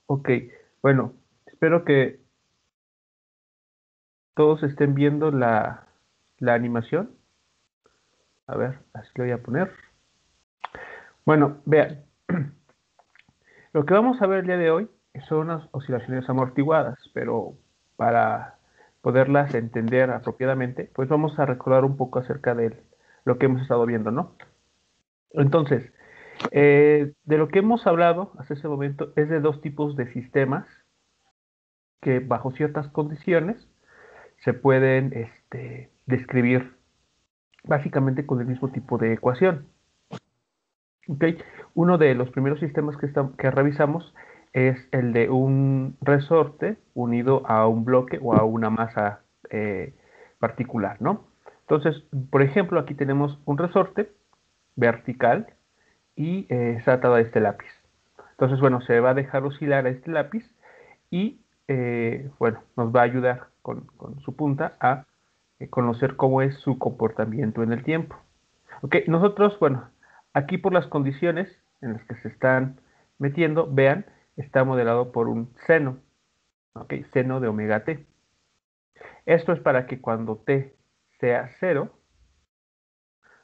Ok, bueno, espero que todos estén viendo la animación. A ver, así lo voy a poner. Bueno, vean, lo que vamos a ver el día de hoy son unas oscilaciones amortiguadas, pero para poderlas entender apropiadamente, pues vamos a recordar un poco acerca de lo que hemos estado viendo, ¿no? Entonces, de lo que hemos hablado hasta ese momento es de dos tipos de sistemas que bajo ciertas condiciones se pueden describir básicamente con el mismo tipo de ecuación. ¿Okay? Uno de los primeros sistemas que revisamos es el de un resorte unido a un bloque o a una masa particular, ¿no? Entonces, por ejemplo, aquí tenemos un resorte vertical y está atado a este lápiz. Entonces, bueno, se va a dejar oscilar a este lápiz y, bueno, nos va a ayudar con su punta a conocer cómo es su comportamiento en el tiempo. Ok, nosotros, bueno, aquí por las condiciones en las que se están metiendo, vean, está modelado por un seno, ok, seno de omega t. Esto es para que cuando t sea cero,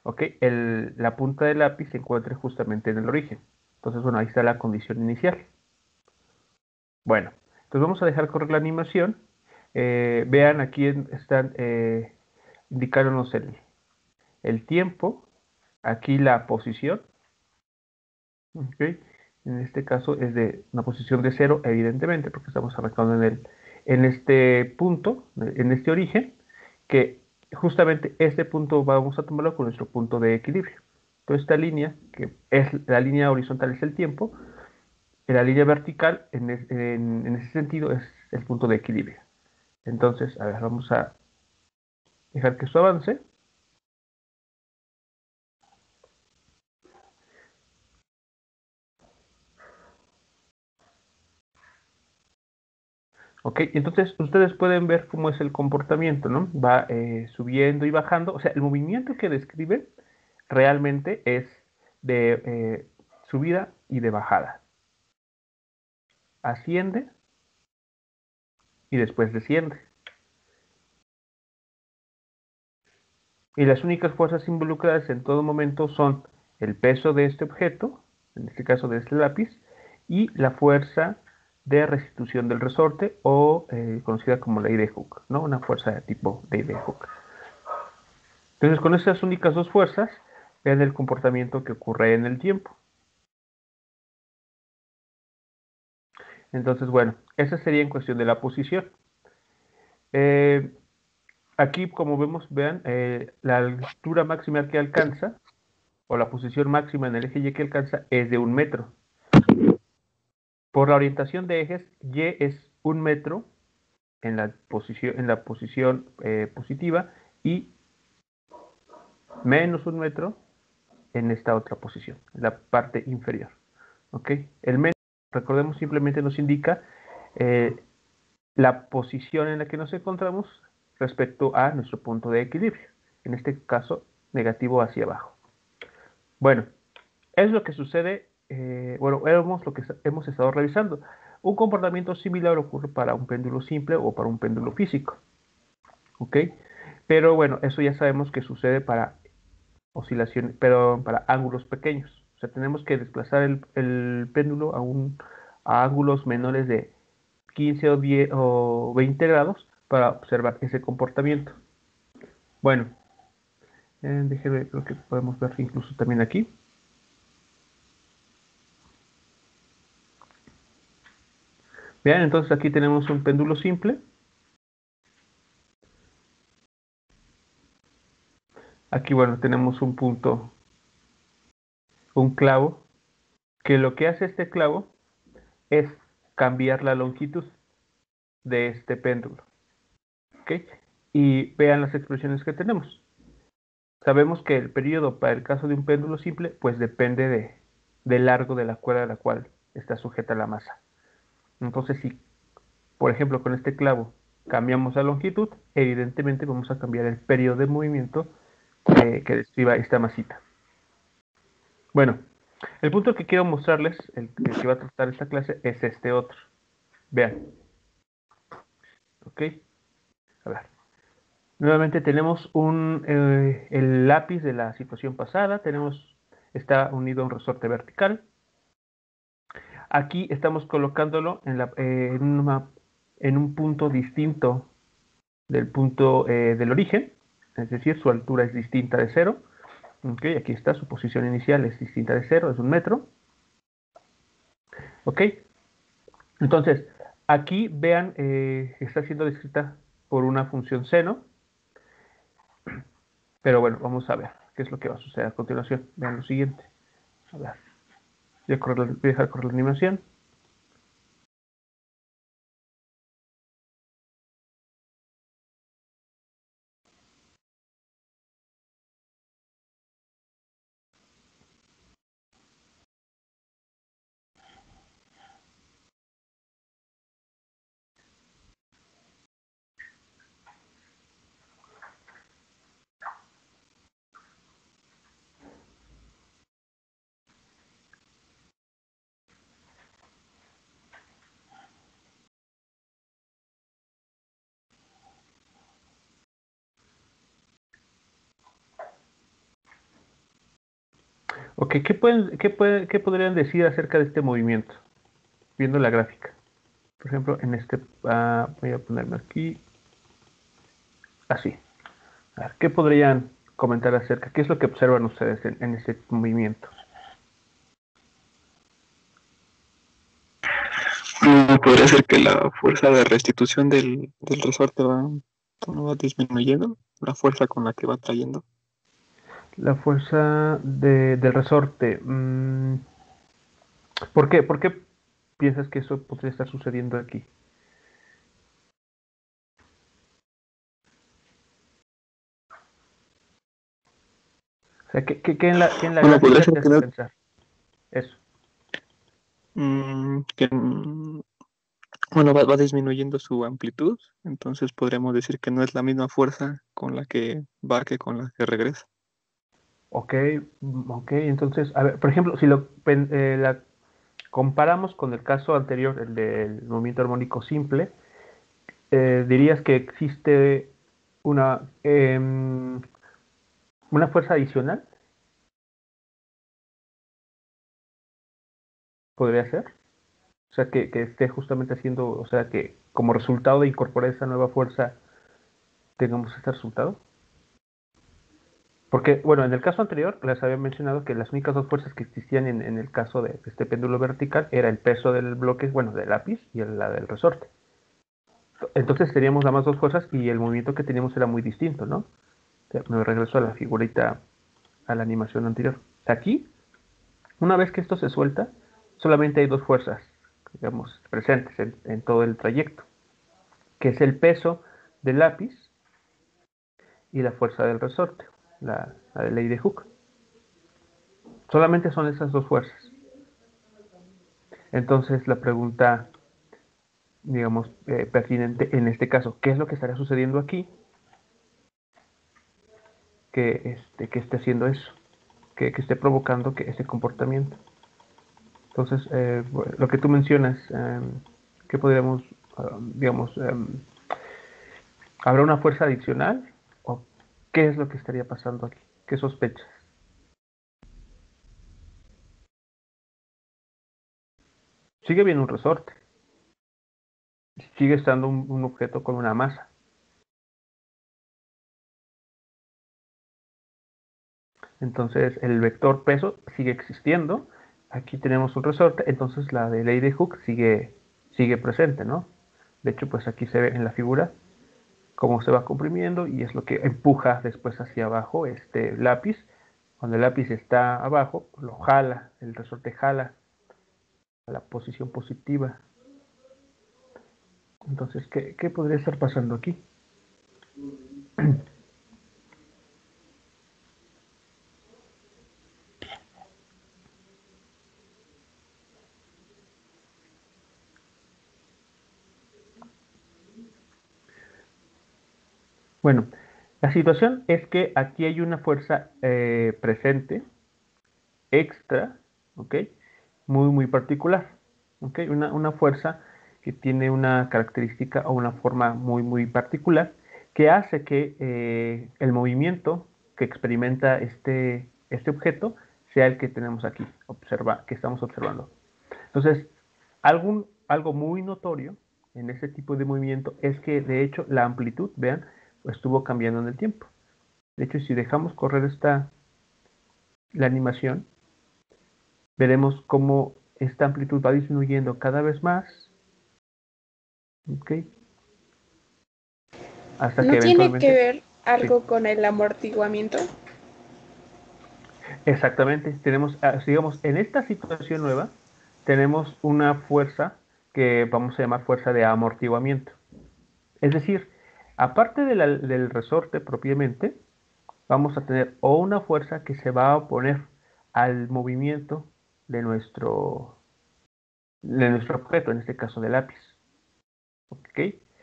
ok, la punta del lápiz se encuentre justamente en el origen. Entonces, bueno, ahí está la condición inicial. Bueno, entonces vamos a dejar correr la animación. Vean, aquí están indicándonos el tiempo, aquí la posición. ¿Ok? En este caso es de una posición de cero, evidentemente, porque estamos arrancando en este punto, en este origen, que justamente este punto vamos a tomarlo con nuestro punto de equilibrio. Entonces esta línea, que es la línea horizontal es el tiempo, y la línea vertical en ese sentido es el punto de equilibrio. Entonces, a ver, vamos a dejar que esto avance. Ok, entonces ustedes pueden ver cómo es el comportamiento, ¿no? Va subiendo y bajando. O sea, el movimiento que describe realmente es de subida y de bajada. Asciende y después desciende. Y las únicas fuerzas involucradas en todo momento son el peso de este objeto, en este caso de este lápiz, y la fuerza de restitución del resorte o conocida como ley de Hooke, ¿no? Una fuerza de tipo ley de Hooke. Entonces, con esas únicas dos fuerzas, vean el comportamiento que ocurre en el tiempo. Entonces, bueno, esa sería en cuestión de la posición. Eh, Aquí, como vemos, vean, la altura máxima que alcanza, o la posición máxima en el eje Y que alcanza, es de 1 metro. Por la orientación de ejes, Y es 1 metro en la posición positiva y menos 1 metro en esta otra posición, en la parte inferior. ¿Ok? El metro, recordemos, simplemente nos indica eh, la posición en la que nos encontramos respecto a nuestro punto de equilibrio. En este caso, negativo hacia abajo. Bueno, es lo que sucede, bueno, vemos lo que hemos estado revisando. Un comportamiento similar ocurre para un péndulo simple o para un péndulo físico. ¿Ok? Pero bueno, eso ya sabemos que sucede para oscilaciones, pero para ángulos pequeños. O sea, tenemos que desplazar el péndulo a ángulos menores de 15 o 10 o 20 grados para observar ese comportamiento. Bueno, déjeme, creo que podemos ver incluso también aquí. Vean, entonces aquí tenemos un péndulo simple. Aquí, bueno, tenemos un punto, un clavo, que lo que hace este clavo es cambiar la longitud de este péndulo. ¿Ok? Y vean las expresiones que tenemos. Sabemos que el periodo para el caso de un péndulo simple, pues depende del largo de la cuerda a la cual está sujeta la masa. Entonces, si, por ejemplo, con este clavo cambiamos la longitud, evidentemente vamos a cambiar el periodo de movimiento que describa esta masita. Bueno, el punto que quiero mostrarles, el que va a tratar esta clase, es este otro. Vean. Ok. A ver. Nuevamente tenemos el lápiz de la situación pasada. Está unido a un resorte vertical. Aquí estamos colocándolo en un punto distinto del punto del origen. Es decir, su altura es distinta de 0. Ok, aquí está, su posición inicial es distinta de 0, es 1 metro. Ok, entonces, aquí vean, está siendo descrita por una función seno, pero bueno, vamos a ver qué es lo que va a suceder a continuación. Vean lo siguiente. A ver, voy a dejar correr la animación. Ok, ¿qué podrían decir acerca de este movimiento? Viendo la gráfica. Por ejemplo, voy a ponerme aquí, así. A ver, ¿qué podrían comentar acerca? ¿Qué es lo que observan ustedes en este movimiento? No podría ser que la fuerza de restitución del resorte no va disminuyendo, la fuerza con la que va trayendo. La fuerza del resorte. ¿Por qué? ¿Por qué piensas que eso podría estar sucediendo aquí? O sea, ¿qué en la Bueno, podría gráfica ser te que, hace pensar eso? bueno, va disminuyendo su amplitud, entonces podríamos decir que no es la misma fuerza con la que va que con la que regresa. Ok, ok, entonces, a ver, por ejemplo, si la comparamos con el caso anterior, el del movimiento armónico simple, dirías que existe una fuerza adicional, podría ser. O sea, que esté justamente haciendo, o sea, que como resultado de incorporar esa nueva fuerza, tengamos este resultado. Porque, bueno, en el caso anterior les había mencionado que las únicas dos fuerzas que existían en el caso de este péndulo vertical era el peso del bloque, bueno, del lápiz y la del resorte. Entonces teníamos nada más dos fuerzas y el movimiento que teníamos era muy distinto, ¿no? Me regreso a la figurita, a la animación anterior. Aquí, una vez que esto se suelta, solamente hay dos fuerzas, digamos, presentes en todo el trayecto, que es el peso del lápiz y la fuerza del resorte, la de ley de Hooke. Solamente son esas dos fuerzas. Entonces la pregunta, digamos, pertinente en este caso, ¿qué es lo que estaría sucediendo aquí que esté haciendo eso? Que esté provocando ese comportamiento. Entonces, lo que tú mencionas, que podríamos, digamos, ¿habrá una fuerza adicional? ¿O qué es lo que estaría pasando aquí? ¿Qué sospechas? Sigue bien un resorte, sigue estando un objeto con una masa. Entonces, el vector peso sigue existiendo. Aquí tenemos un resorte, entonces la de ley de Hooke sigue presente, ¿no? De hecho, pues aquí se ve en la figura cómo se va comprimiendo y es lo que empuja después hacia abajo este lápiz. Cuando el lápiz está abajo, lo jala, el resorte jala a la posición positiva. Entonces, ¿qué podría estar pasando aquí? Bueno, la situación es que aquí hay una fuerza presente, extra, ¿ok? Muy, muy particular, ¿ok? Una fuerza que tiene una característica o una forma muy, muy particular que hace que el movimiento que experimenta este objeto sea el que tenemos aquí, que estamos observando. Entonces, algo muy notorio en ese tipo de movimiento es que, de hecho, la amplitud, vean, estuvo cambiando en el tiempo. De hecho, si dejamos correr la animación, veremos cómo esta amplitud va disminuyendo cada vez más. ¿Ok? Hasta que ¿No tiene que eventualmente... ver algo Sí, con el amortiguamiento? exactamente. Tenemos, digamos, en esta situación nueva, tenemos una fuerza que vamos a llamar fuerza de amortiguamiento. Es decir, aparte del resorte propiamente, vamos a tener o una fuerza que se va a oponer al movimiento de nuestro objeto, en este caso del lápiz. ¿Ok?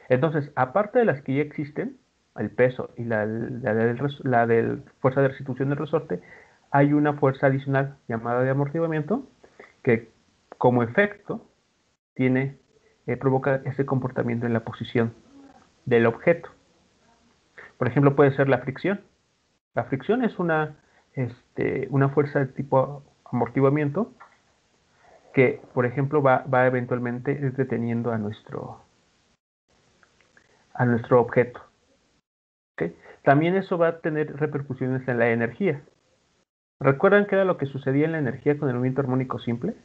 Entonces, aparte de las que ya existen, el peso y la del fuerza de restitución del resorte, hay una fuerza adicional llamada de amortiguamiento que como efecto provoca ese comportamiento en la posición del objeto. Por ejemplo, puede ser la fricción. La fricción es una fuerza de tipo amortiguamiento que, por ejemplo, va eventualmente deteniendo a nuestro objeto. ¿Okay? También eso va a tener repercusiones en la energía. ¿Recuerdan qué era lo que sucedía en la energía con el movimiento armónico simple?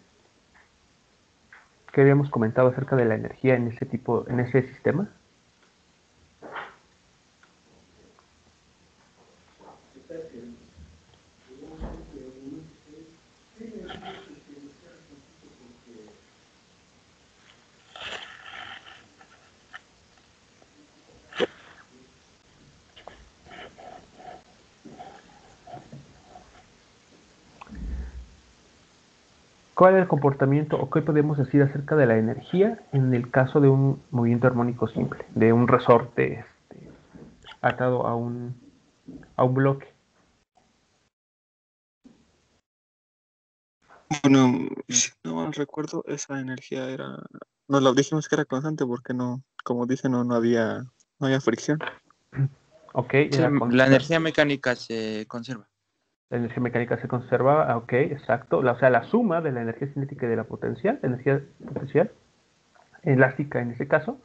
¿Qué habíamos comentado acerca de la energía en ese sistema? ¿Cuál es el comportamiento o qué podemos decir acerca de la energía en el caso de un movimiento armónico simple, de un resorte atado a un bloque? Bueno, si no mal recuerdo, esa energía era, no la dijimos que era constante porque no, como dice, no había fricción. Ok, Sí, era la constante. energía mecánica se conserva. La energía mecánica se conservaba, ok, exacto. O sea, la suma de la energía cinética y de la energía potencial, elástica en este caso,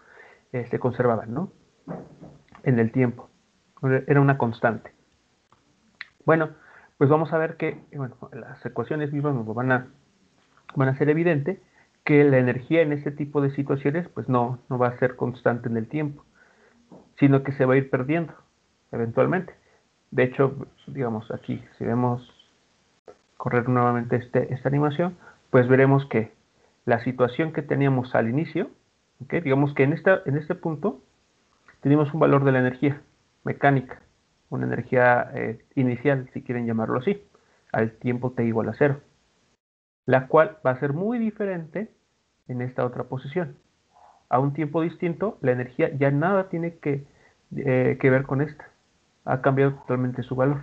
se conservaban, ¿no? En el tiempo. Era una constante. Bueno, pues vamos a ver que bueno, las ecuaciones mismas nos van a hacer evidente que la energía en este tipo de situaciones pues no va a ser constante en el tiempo, sino que se va a ir perdiendo eventualmente. De hecho, digamos aquí, si vemos correr nuevamente esta animación, pues veremos que la situación que teníamos al inicio, ¿okay? Digamos que en este punto tenemos un valor de la energía mecánica, una energía inicial, si quieren llamarlo así, al tiempo t igual a 0, la cual va a ser muy diferente en esta otra posición. A un tiempo distinto, la energía ya nada tiene que ver con esta. Ha cambiado totalmente su valor.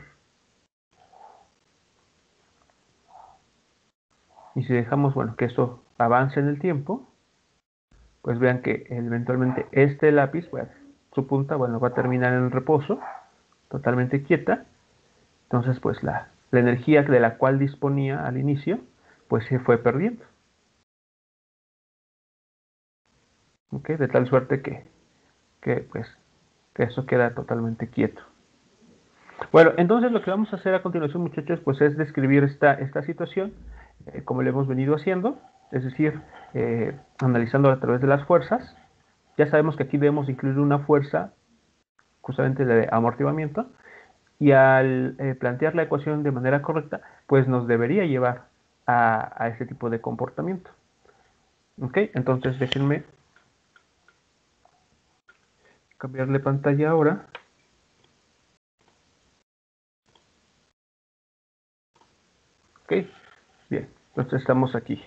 Y si dejamos, bueno, que esto avance en el tiempo, pues vean que eventualmente este lápiz, pues, su punta, bueno, va a terminar en reposo, totalmente quieta. Entonces, pues la energía de la cual disponía al inicio, pues se fue perdiendo. ¿Ok? De tal suerte pues, que eso queda totalmente quieto. Bueno, entonces lo que vamos a hacer a continuación, muchachos, pues es describir esta situación, como lo hemos venido haciendo, es decir, analizándola a través de las fuerzas. Ya sabemos que aquí debemos incluir una fuerza, justamente de amortiguamiento, y al plantear la ecuación de manera correcta, pues nos debería llevar a ese tipo de comportamiento. ¿Ok? Entonces déjenme cambiarle pantalla ahora. ¿Ok? Bien, entonces estamos aquí.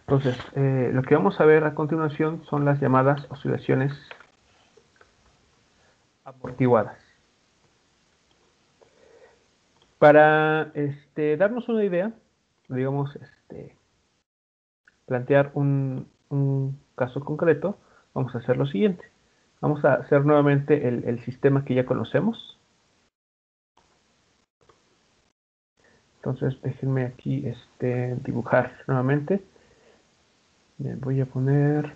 Entonces, lo que vamos a ver a continuación son las llamadas oscilaciones amortiguadas. Para darnos una idea, digamos, plantear un caso concreto, vamos a hacer lo siguiente. Vamos a hacer nuevamente el sistema que ya conocemos. Entonces, déjenme aquí dibujar nuevamente. Le voy a poner...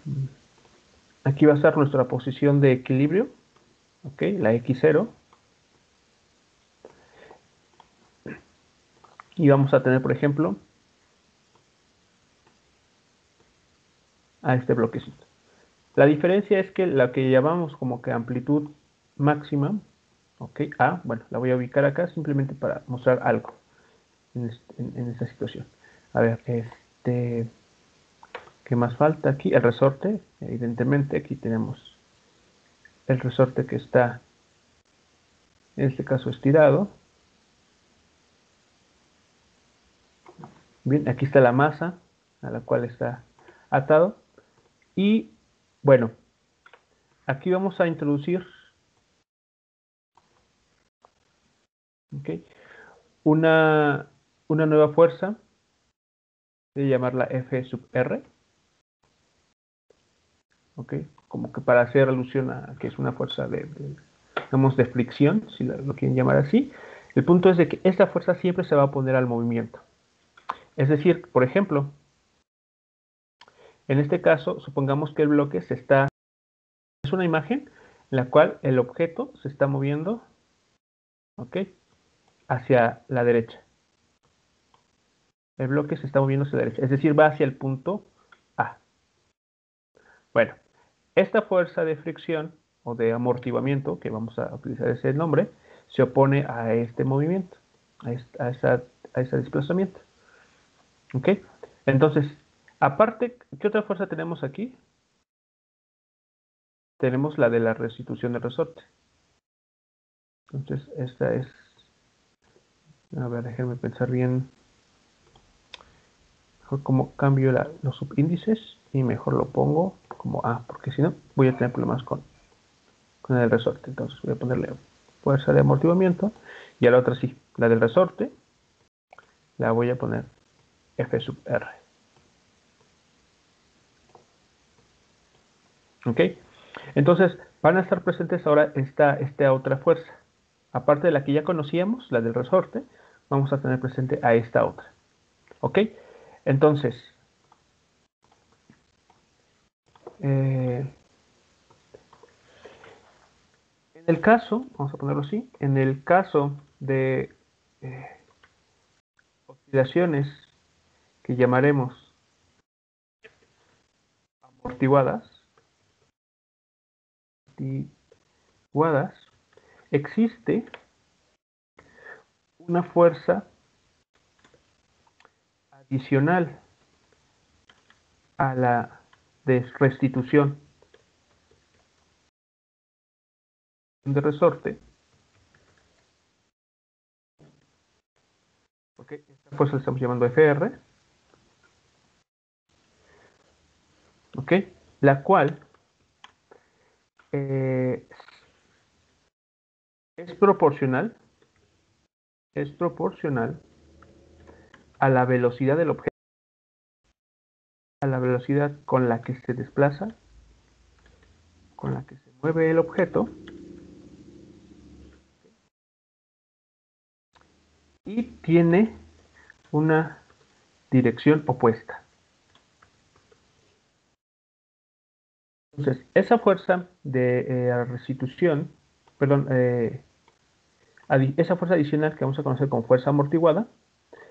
Aquí va a ser nuestra posición de equilibrio. Ok, la X0. Y vamos a tener, por ejemplo, a este bloquecito. La diferencia es que la que llamamos como que amplitud máxima, ok, A, bueno, la voy a ubicar acá simplemente para mostrar algo en esta situación. A ver, ¿qué más falta aquí? El resorte, evidentemente aquí tenemos el resorte que está, en este caso, estirado. Bien, aquí está la masa a la cual está atado. Y, bueno, aquí vamos a introducir una nueva fuerza, de llamarla F sub R. ¿Ok? Como que para hacer alusión a que es una fuerza digamos, de fricción, si lo quieren llamar así. El punto es de que esta fuerza siempre se va a oponer al movimiento. Es decir, por ejemplo, en este caso, supongamos que el bloque es una imagen en la cual el objeto se está moviendo, ¿ok?, hacia la derecha. El bloque se está moviendo hacia la derecha, es decir, va hacia el punto A. Bueno, esta fuerza de fricción o de amortiguamiento, que vamos a utilizar ese nombre, se opone a este movimiento, a ese desplazamiento. ¿Ok? Entonces, aparte, ¿qué otra fuerza tenemos aquí? Tenemos la de la restitución del resorte. Entonces, esta es... A ver, déjenme pensar bien. Mejor como cambio los subíndices y mejor lo pongo como A, porque si no voy a tener problemas con el resorte. Entonces voy a ponerle fuerza de amortiguamiento y a la otra sí, la del resorte, la voy a poner F sub R. ¿Ok? Entonces van a estar presentes ahora esta otra fuerza. Aparte de la que ya conocíamos, la del resorte, vamos a tener presente a esta otra. ¿Ok? Entonces, en el caso, vamos a ponerlo así, en el caso de oscilaciones que llamaremos amortiguadas, existe una fuerza adicional a la de restitución de resorte. Okay, esta fuerza la estamos llamando FR. Okay, la cual es proporcional a la velocidad del objeto, a la velocidad con la que se desplaza, con la que se mueve el objeto, y tiene una dirección opuesta. Entonces, esa fuerza de restitución, perdón, esa fuerza adicional que vamos a conocer como fuerza amortiguada,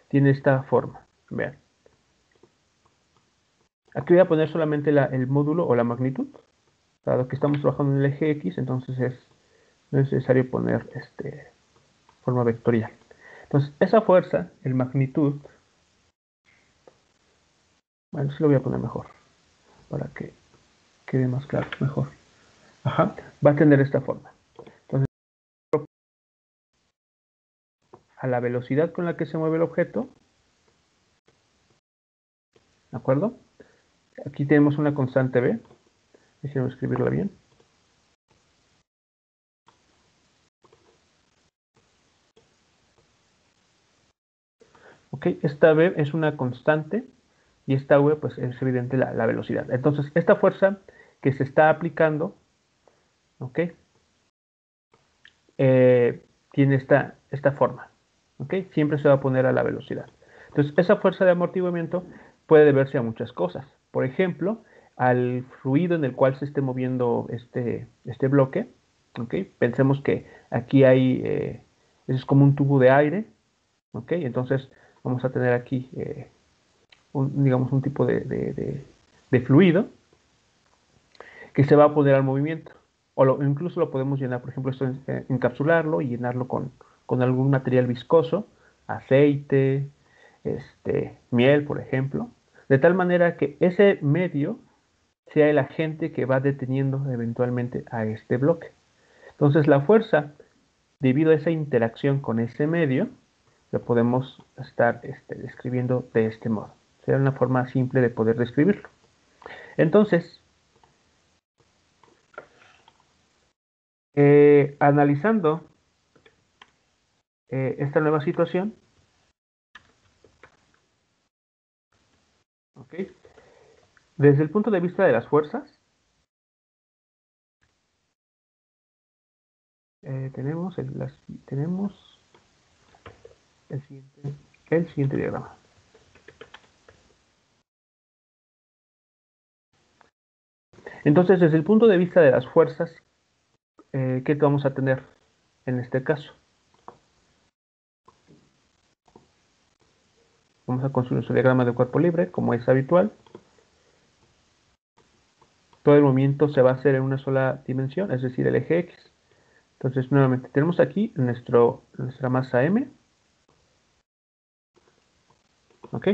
tiene esta forma. Vean. Aquí voy a poner solamente el módulo o la magnitud. Dado que estamos trabajando en el eje X, entonces no es necesario poner forma vectorial. Entonces, esa fuerza, el magnitud, bueno, sí lo voy a poner mejor, para que quede más claro, mejor. Ajá, va a tener esta forma. Entonces, a la velocidad con la que se mueve el objeto, ¿de acuerdo? Aquí tenemos una constante B, déjenme escribirla bien. Ok, esta B es una constante y esta V pues es evidente la velocidad. Entonces, esta fuerza que se está aplicando, ¿ok? Tiene esta forma, ¿ok? Siempre se va a poner a la velocidad. Entonces, esa fuerza de amortiguamiento puede deberse a muchas cosas. Por ejemplo, al fluido en el cual se esté moviendo este bloque, ¿ok? Pensemos que aquí es como un tubo de aire, ¿ok? Entonces, vamos a tener aquí, digamos, un tipo de fluido que se va a poner al movimiento. Incluso lo podemos llenar, por ejemplo, esto encapsularlo y llenarlo con algún material viscoso, aceite, miel, por ejemplo, de tal manera que ese medio sea el agente que va deteniendo eventualmente a este bloque. Entonces la fuerza, debido a esa interacción con ese medio, lo podemos estar describiendo de este modo. Sería una forma simple de poder describirlo. Entonces, analizando esta nueva situación, ¿ok? Desde el punto de vista de las fuerzas, tenemos el siguiente diagrama. Entonces, desde el punto de vista de las fuerzas, ¿qué vamos a tener en este caso? Vamos a construir nuestro diagrama de cuerpo libre, como es habitual. Todo el movimiento se va a hacer en una sola dimensión, es decir, el eje X. Entonces, nuevamente, tenemos aquí nuestra masa M. ¿Ok?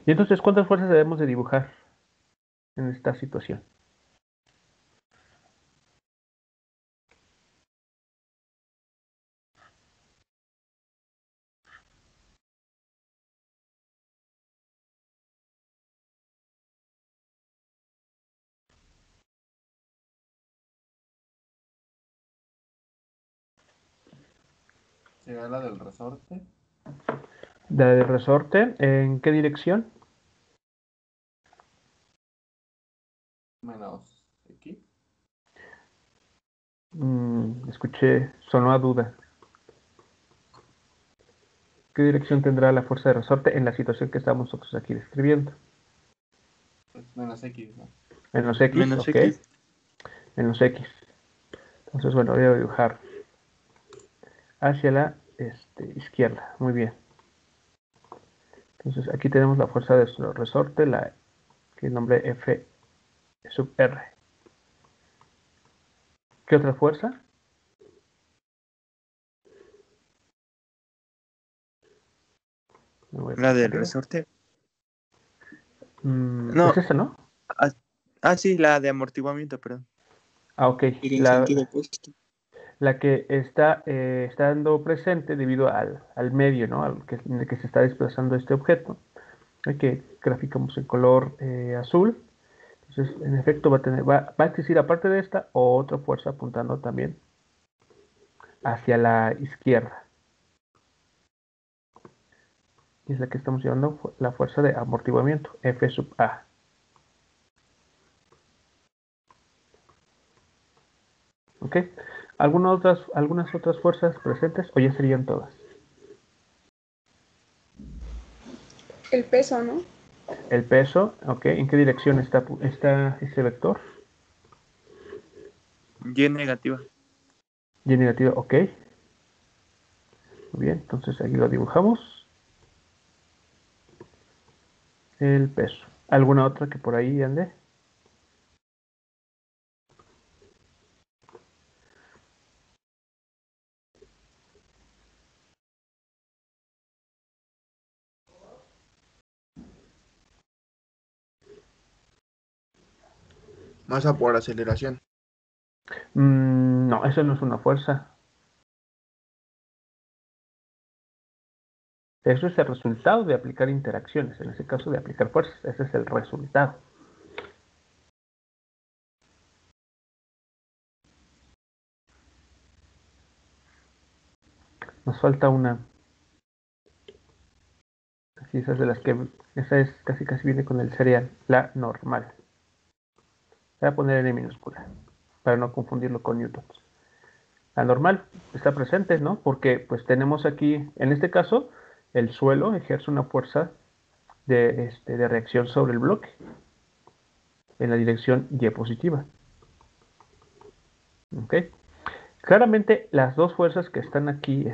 Y entonces, ¿cuántas fuerzas debemos de dibujar en esta situación? Será la del resorte. La del resorte, ¿en qué dirección? Menos X. Escuché, sonó a duda. ¿Qué dirección tendrá la fuerza de resorte en la situación que estamos nosotros aquí describiendo? Pues menos X, ¿no? En los X, Menos ok. X. En los X. Entonces, bueno, voy a dibujar hacia la izquierda. Muy bien. Entonces, aquí tenemos la fuerza de resorte, que el nombre F sub R. ¿Qué otra fuerza? Me voy La del arriba. resorte. Es No. esa, ¿no? Sí, la de amortiguamiento, perdón. Ah, ok. Ir en sentido opuesto. La que está dando presente debido al medio, ¿no? En el que se está desplazando este objeto. Que graficamos en color azul. Entonces, en efecto, va a existir, aparte de esta, otra fuerza apuntando también hacia la izquierda. Y es la que estamos llamando la fuerza de amortiguamiento, F sub A. ¿Ok? ¿Algunas otras fuerzas presentes o ya serían todas? El peso, ¿no? El peso, ¿ok? ¿En qué dirección está ese vector? Y negativa. Y negativo, ok. Muy bien, entonces aquí lo dibujamos. El peso. ¿Alguna otra que por ahí ande? Masa por aceleración. No, eso no es una fuerza. Eso es el resultado de aplicar interacciones, en ese caso de aplicar fuerzas. Ese es el resultado. Nos falta una. Sí, esa es casi viene con el cereal, la normal. Voy a poner N minúscula, para no confundirlo con newtons. La normal está presente, ¿no? Porque pues tenemos aquí, en este caso, el suelo ejerce una fuerza de reacción sobre el bloque en la dirección Y positiva. ¿Ok? Claramente las dos fuerzas que están aquí,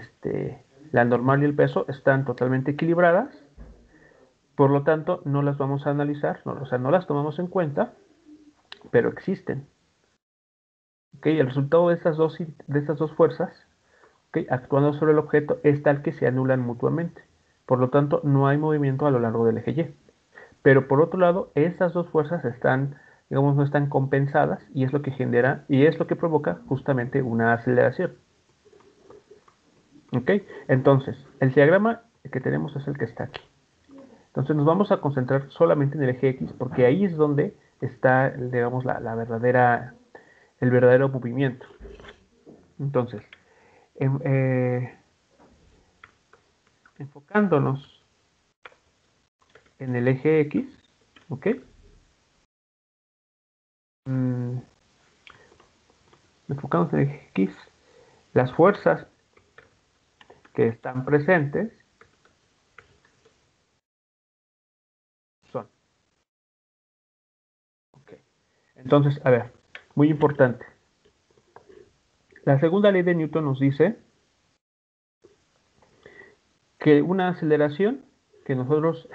la normal y el peso, están totalmente equilibradas. Por lo tanto, no las vamos a analizar, o sea, no las tomamos en cuenta, pero existen. ¿Okay? El resultado de estas dos fuerzas, ¿okay?, actuando sobre el objeto es tal que se anulan mutuamente. Por lo tanto, no hay movimiento a lo largo del eje Y. Pero por otro lado, estas dos fuerzas no están compensadas y es lo que genera y es lo que provoca justamente una aceleración. ¿Ok? Entonces, el diagrama que tenemos es el que está aquí. Entonces nos vamos a concentrar solamente en el eje X porque ahí es donde está, digamos, el verdadero movimiento. Entonces, enfocándonos en el eje X, ¿ok? Enfocándonos en el eje X, las fuerzas que están presentes son. ¿Ok? Entonces, a ver, muy importante. La segunda ley de Newton nos dice que una aceleración que nosotros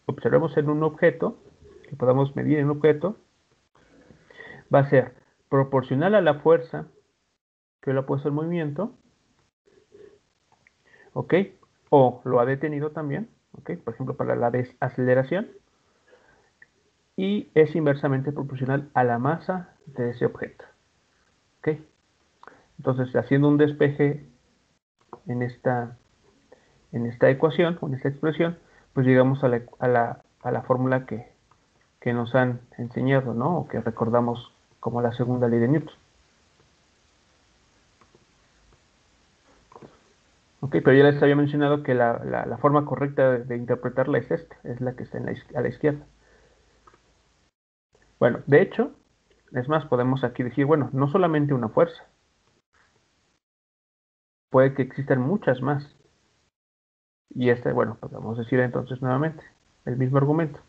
observemos en un objeto, que podamos medir en un objeto, va a ser proporcional a la fuerza que lo ha puesto en movimiento, ¿ok? O lo ha detenido también, ¿ok? Por ejemplo, para la desaceleración, y es inversamente proporcional a la masa de ese objeto, ¿ok? Entonces, haciendo un despeje en esta ecuación, o en esta expresión, pues llegamos a la fórmula que nos han enseñado, ¿no? O que recordamos como la segunda ley de Newton. Ok, pero ya les había mencionado que la forma correcta de interpretarla es esta, es la que está a la izquierda. Bueno, de hecho, es más, podemos aquí decir, bueno, no solamente una fuerza, puede que existan muchas más. Y bueno, podemos decir entonces nuevamente el mismo argumento.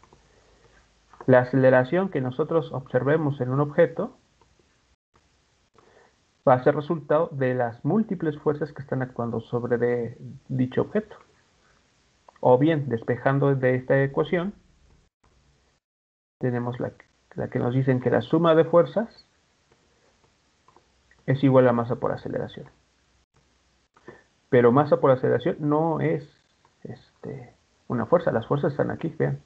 La aceleración que nosotros observemos en un objeto va a ser resultado de las múltiples fuerzas que están actuando sobre dicho objeto. O bien, despejando de esta ecuación, tenemos la que nos dicen que la suma de fuerzas es igual a masa por aceleración. Pero masa por aceleración no es una fuerza. Las fuerzas están aquí, vean.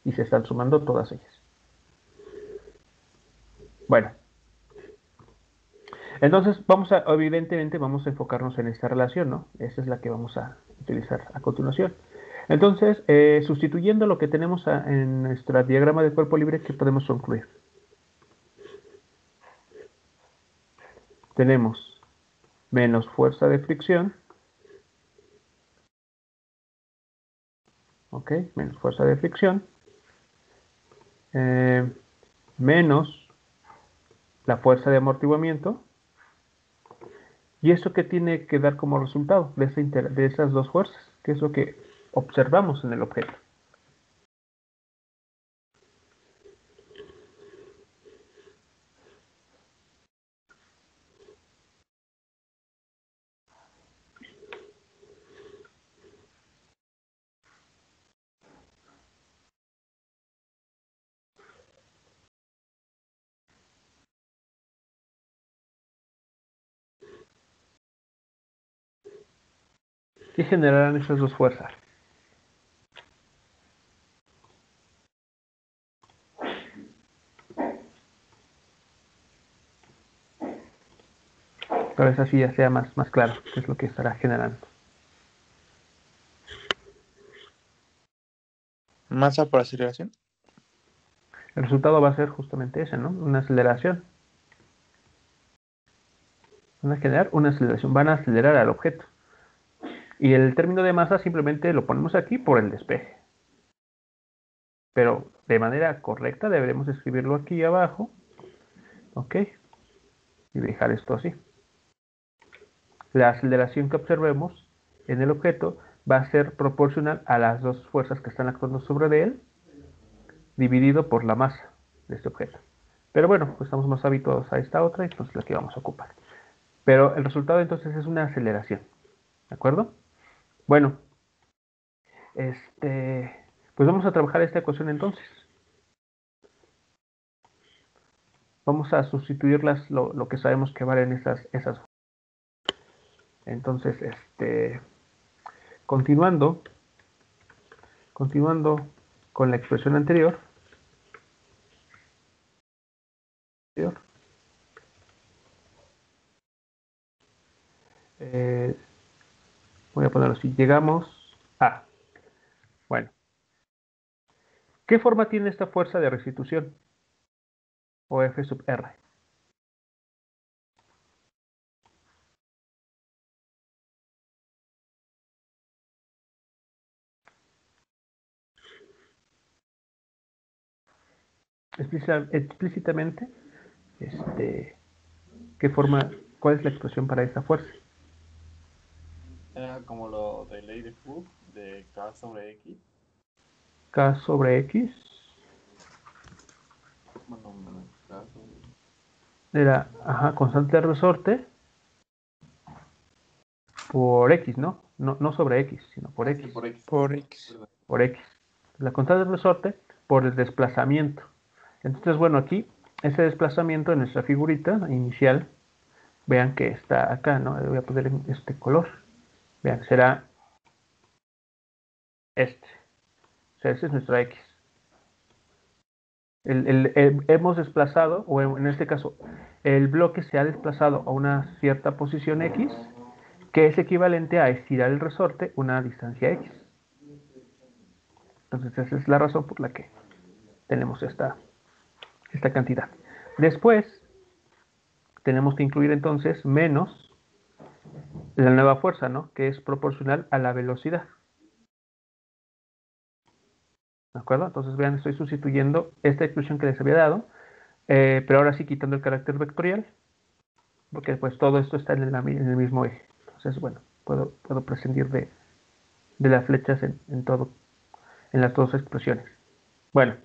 Y se están sumando todas ellas. Bueno. Entonces, evidentemente vamos a enfocarnos en esta relación, ¿no? Esa es la que vamos a utilizar a continuación. Entonces, sustituyendo lo que tenemos en nuestro diagrama de cuerpo libre, ¿qué podemos concluir? Tenemos menos fuerza de fricción, ¿ok? Menos fuerza de fricción, menos la fuerza de amortiguamiento. ¿Y eso qué tiene que dar como resultado de esas dos fuerzas? ¿Qué es lo que observamos en el objeto? ¿Qué generarán esas dos fuerzas? Para que así ya sea más claro qué es lo que estará generando. Masa por aceleración. El resultado va a ser justamente ese, ¿no? Una aceleración. Van a generar una aceleración, van a acelerar al objeto. Y el término de masa simplemente lo ponemos aquí por el despeje. Pero de manera correcta deberemos escribirlo aquí abajo. ¿Ok? Y dejar esto así. La aceleración que observemos en el objeto va a ser proporcional a las dos fuerzas que están actuando sobre él, dividido por la masa de este objeto. Pero bueno, pues estamos más habituados a esta otra y entonces la que vamos a ocupar. Pero el resultado entonces es una aceleración. ¿De acuerdo? Bueno, pues vamos a trabajar esta ecuación entonces. Vamos a sustituirlas lo que sabemos que valen esas. Entonces, continuando con la expresión anterior. Voy a ponerlo así. Llegamos a. Bueno. ¿Qué forma tiene esta fuerza de restitución? O F sub R. Explícitamente, ¿qué forma, cuál es la expresión para esta fuerza? Era como lo de ley de Hooke, de K sobre X. K sobre X Bueno, K sobre... era, constante de resorte por X, ¿no? No sobre X, sino por X. Sí, por X. Por X. Perdón. Por X. La constante de resorte por el desplazamiento. Entonces, bueno, aquí, ese desplazamiento en nuestra figurita inicial, vean que está acá, ¿no? Le voy a poner este color. Vean, será este. O sea, ese es nuestra X. Hemos desplazado, o en este caso, el bloque se ha desplazado a una cierta posición X, que es equivalente a estirar el resorte una distancia X. Entonces, esa es la razón por la que tenemos esta cantidad. Después, tenemos que incluir entonces menos la nueva fuerza, ¿no? Que es proporcional a la velocidad. ¿De acuerdo? Entonces, vean, estoy sustituyendo esta expresión que les había dado, pero ahora sí quitando el carácter vectorial, porque pues todo esto está en el mismo eje. Entonces, bueno, puedo prescindir de las flechas en las dos expresiones. Bueno,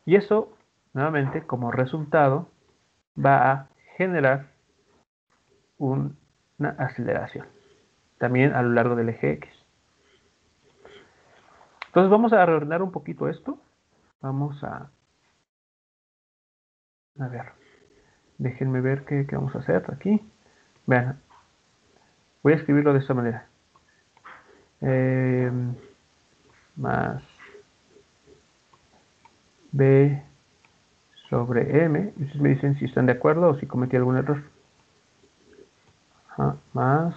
y eso, nuevamente, como resultado, va a generar una aceleración, también a lo largo del eje X. Entonces vamos a reordenar un poquito esto. Vamos a ver, déjenme ver qué vamos a hacer aquí. Vean, voy a escribirlo de esta manera. Más B sobre M. Ustedes me dicen si están de acuerdo o si cometí algún error. Más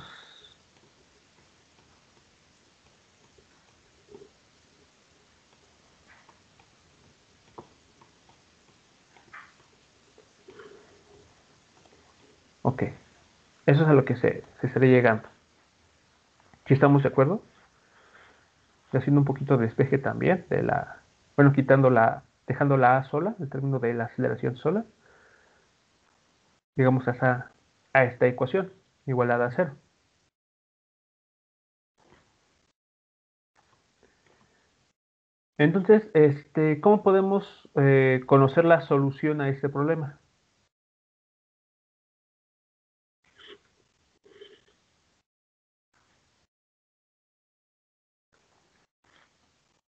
ok, eso es a lo que se estaría llegando. ¿Sí estamos de acuerdo? Y haciendo un poquito de despeje también de la, bueno, dejando la A sola, el término de la aceleración sola, llegamos a esta ecuación, igualada a 0. Entonces, ¿cómo podemos conocer la solución a este problema?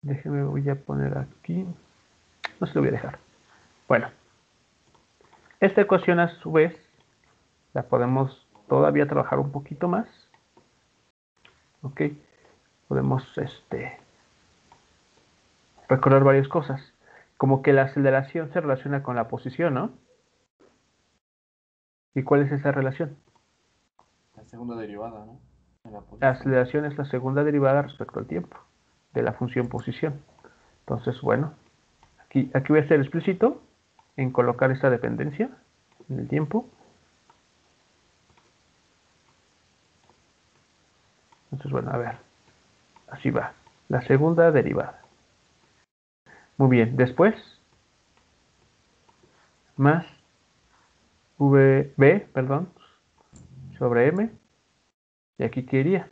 Déjeme, voy a poner aquí. No se lo voy a dejar. Bueno, esta ecuación a su vez la podemos todavía trabajar un poquito más. Ok, podemos recordar varias cosas. Como que la aceleración se relaciona con la posición, ¿no? ¿Y cuál es esa relación? La segunda derivada, ¿no? En la La posición. aceleración es la segunda derivada respecto al tiempo de la función posición. Entonces, bueno, aquí voy a ser explícito en colocar esta dependencia en el tiempo. Entonces, bueno, a ver. Así va. La segunda derivada. Muy bien. Después, más b, perdón, sobre m. Y aquí qué iría.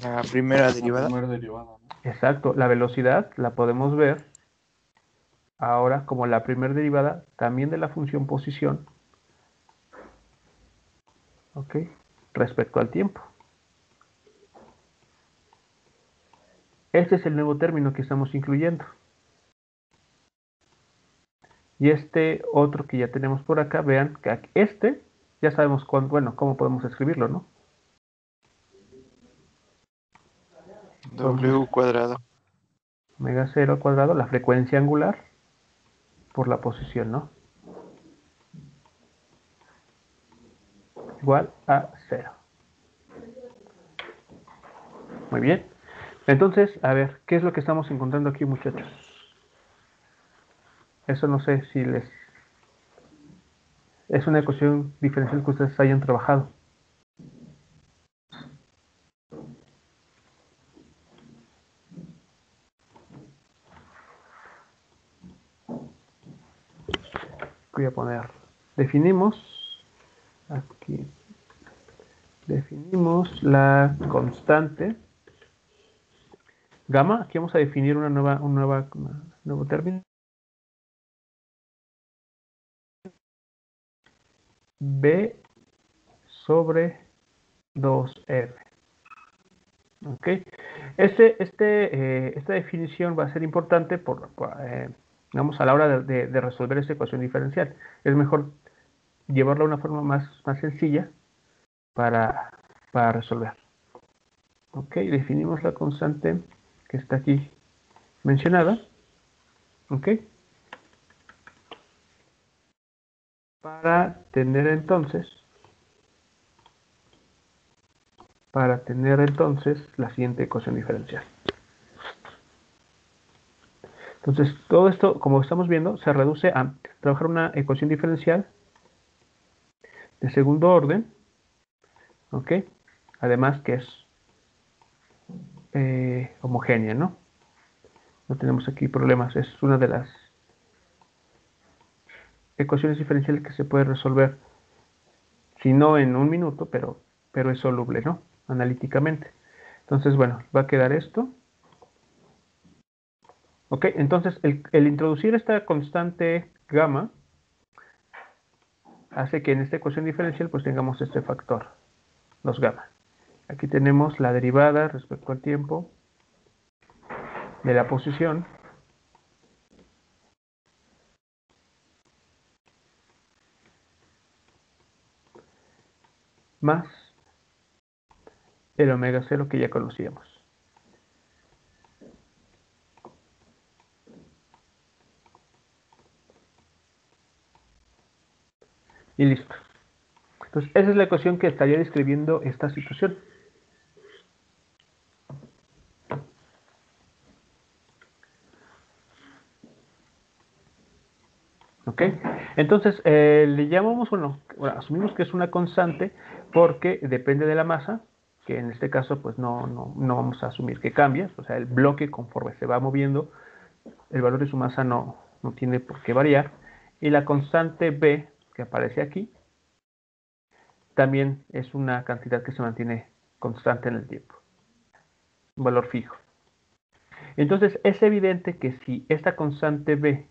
La primera La derivada. primera derivada, ¿no? Exacto. La velocidad la podemos ver ahora como la primera derivada también de la función posición. ¿Ok? Respecto al tiempo. Este es el nuevo término que estamos incluyendo. Y este otro que ya tenemos por acá, vean que este, ya sabemos bueno, cómo podemos escribirlo, ¿no? W cuadrado. Omega 0 al cuadrado, la frecuencia angular, por la posición, ¿no? Igual a 0. Muy bien. Entonces, a ver, ¿qué es lo que estamos encontrando aquí, muchachos? Eso no sé si les... Es una ecuación diferencial que ustedes hayan trabajado. Voy a poner... Definimos... Aquí... Definimos la constante gamma. Aquí vamos a definir un nuevo término. B sobre 2R. ¿Ok? Esta definición va a ser importante digamos, a la hora de resolver esta ecuación diferencial. Es mejor llevarla a una forma más sencilla para resolver. ¿Ok? Definimos la constante que está aquí mencionada. ¿Ok? Para tener entonces la siguiente ecuación diferencial. Entonces, todo esto, como estamos viendo, se reduce a trabajar una ecuación diferencial de segundo orden, ¿ok? Además que es homogénea, ¿no? No tenemos aquí problemas. Es una de las ecuaciones diferenciales que se puede resolver, si no en un minuto, pero es soluble, ¿no? Analíticamente. Entonces, bueno, va a quedar esto. Ok, entonces el introducir esta constante gamma hace que en esta ecuación diferencial pues tengamos este factor, los gamma. Aquí tenemos la derivada respecto al tiempo de la posición más el omega 0 que ya conocíamos. Y listo. Entonces, esa es la ecuación que estaría describiendo esta situación. ¿Ok? Entonces, le llamamos, bueno, asumimos que es una constante porque depende de la masa, que en este caso, pues no vamos a asumir que cambia, o sea, el bloque conforme se va moviendo, el valor de su masa no tiene por qué variar. Y la constante B, que aparece aquí, también es una cantidad que se mantiene constante en el tiempo, un valor fijo. Entonces, es evidente que si esta constante B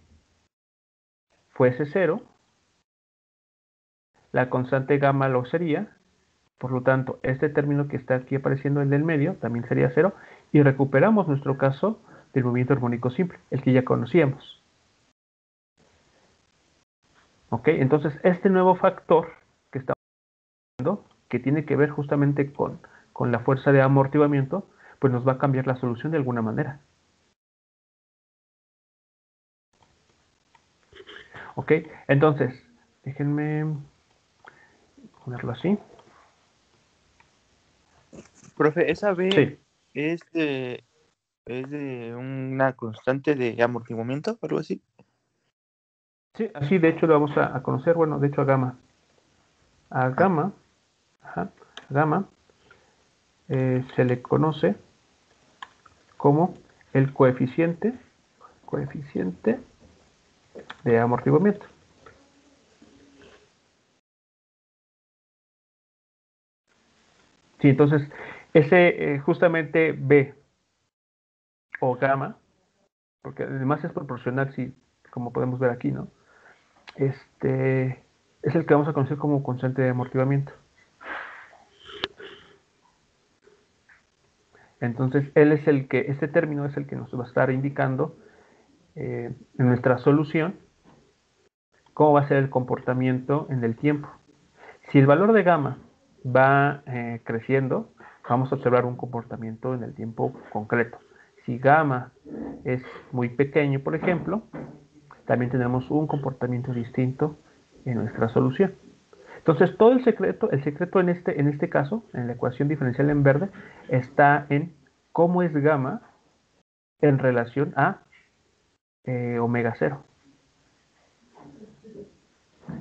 fuese 0, la constante gamma lo sería. Por lo tanto, este término que está aquí apareciendo, el del medio, también sería 0. Y recuperamos nuestro caso del movimiento armónico simple, el que ya conocíamos. ¿Ok? Entonces, este nuevo factor que estamos viendo, que tiene que ver justamente con la fuerza de amortiguamiento, pues nos va a cambiar la solución de alguna manera. ¿Ok? Entonces, déjenme ponerlo así. Profe, esa B Sí. es de una constante de amortiguamiento, algo así. Sí, así de hecho lo vamos a conocer. Bueno, de hecho a gamma. A gamma, ajá, a gamma se le conoce como el coeficiente de amortiguamiento. Sí, entonces ese justamente B o gamma, porque además es proporcional, sí, como podemos ver aquí, ¿no? Es el que vamos a conocer como constante de amortiguamiento. Entonces, este término es el que nos va a estar indicando en nuestra solución cómo va a ser el comportamiento en el tiempo. Si el valor de gamma va creciendo, vamos a observar un comportamiento en el tiempo concreto. Si gamma es muy pequeño, por ejemplo, también tenemos un comportamiento distinto en nuestra solución. Entonces, todo el secreto en este caso, en la ecuación diferencial en verde, está en cómo es gamma en relación a omega 0.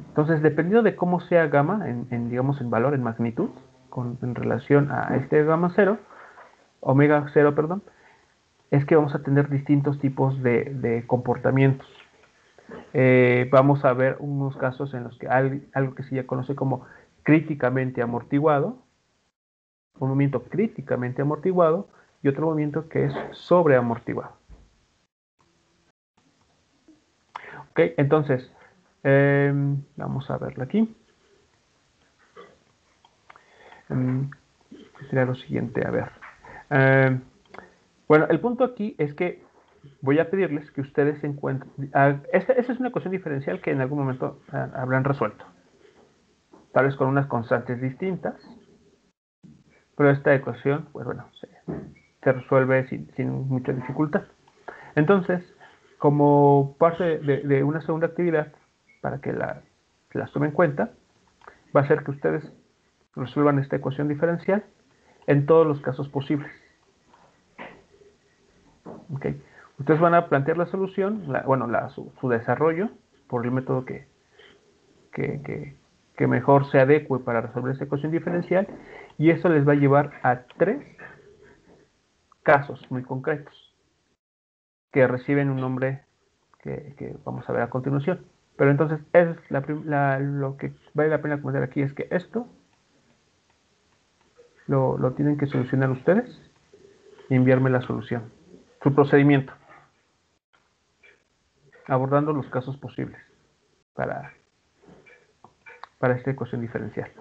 Entonces, dependiendo de cómo sea gamma, digamos en valor, en magnitud, en relación a este gamma 0, omega 0, perdón, es que vamos a tener distintos tipos de comportamientos. Vamos a ver unos casos en los que algo que se ya conoce como críticamente amortiguado, un movimiento críticamente amortiguado y otro movimiento que es sobreamortiguado. Ok, entonces, vamos a verlo aquí. Sería lo siguiente, a ver. Bueno, el punto aquí es que voy a pedirles que ustedes encuentren. Esta es una ecuación diferencial que en algún momento habrán resuelto. Tal vez con unas constantes distintas. Pero esta ecuación, pues bueno, se resuelve sin mucha dificultad. Entonces, como parte de una segunda actividad, para que las tomen en cuenta, va a ser que ustedes resuelvan esta ecuación diferencial en todos los casos posibles. ¿Okay? Ustedes van a plantear la solución, su desarrollo, por el método que mejor se adecue para resolver esta ecuación diferencial, y eso les va a llevar a 3 casos muy concretos que reciben un nombre que vamos a ver a continuación. Pero entonces, lo que vale la pena comentar aquí es que esto lo tienen que solucionar ustedes y enviarme la solución, su procedimiento, abordando los casos posibles para esta ecuación diferencial.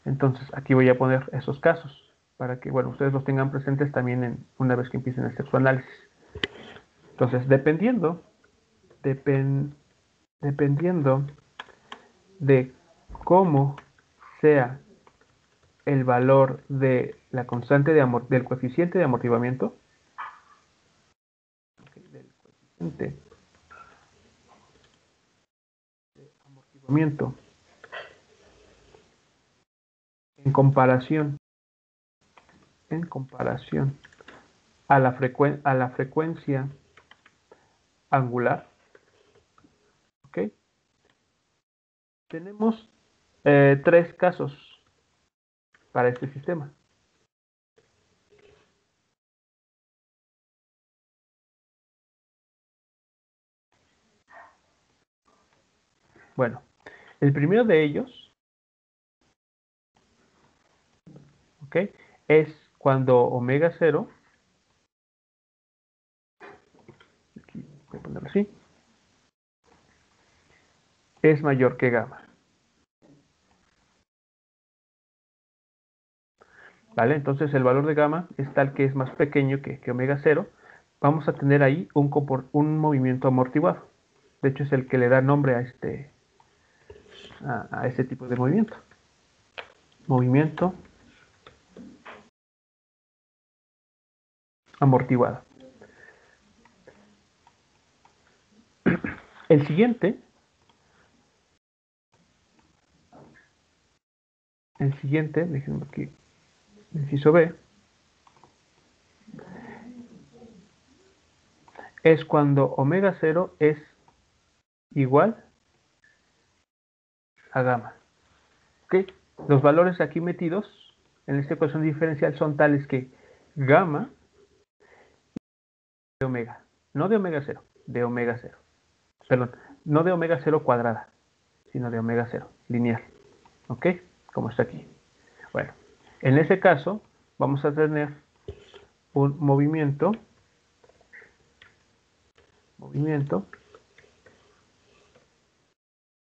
Entonces, aquí voy a poner esos casos para que, bueno, ustedes los tengan presentes también una vez que empiecen a hacer su análisis. Entonces, dependiendo de cómo sea el valor de la constante del coeficiente de amortiguamiento, en comparación a la frecuencia angular, ¿ok? Tenemos 3 casos para este sistema. Bueno, el primero de ellos, ¿ok?, es cuando omega 0, aquí voy a ponerlo así, es mayor que gamma. ¿Vale? Entonces el valor de gamma es tal que es más pequeño que omega 0. Vamos a tener ahí un movimiento amortiguado. De hecho es el que le da nombre a este tipo de movimiento. Movimiento amortiguado. El siguiente, déjenme aquí, inciso B, es cuando omega 0 es igual a gamma. ¿Ok? Los valores aquí metidos en esta ecuación diferencial son tales que gamma de omega, no de omega 0, de omega 0. Perdón, no de omega 0 cuadrada, sino de omega 0, lineal. ¿Ok? Como está aquí. Bueno, en ese caso vamos a tener un movimiento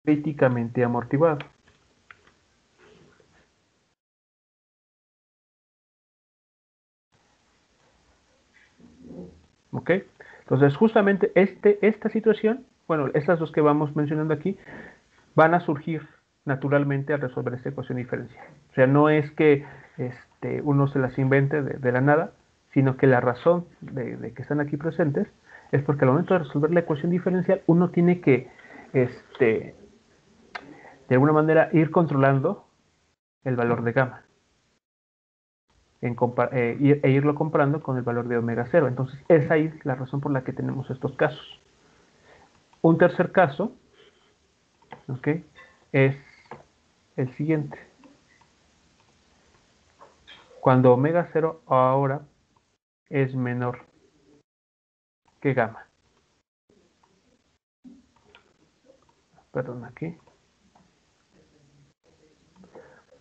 críticamente amortiguado. ¿Ok? Entonces, justamente esta situación, bueno, estas dos que vamos mencionando aquí, van a surgir naturalmente al resolver esta ecuación diferencial. O sea, no es que uno se las invente de la nada, sino que la razón de que están aquí presentes es porque al momento de resolver la ecuación diferencial, uno tiene que, de alguna manera, ir controlando el valor de gamma e irlo comparando con el valor de omega 0. Entonces, es ahí la razón por la que tenemos estos casos. Un tercer caso, ¿ok?, es el siguiente. Cuando omega 0 ahora es menor que gamma. Perdón, aquí.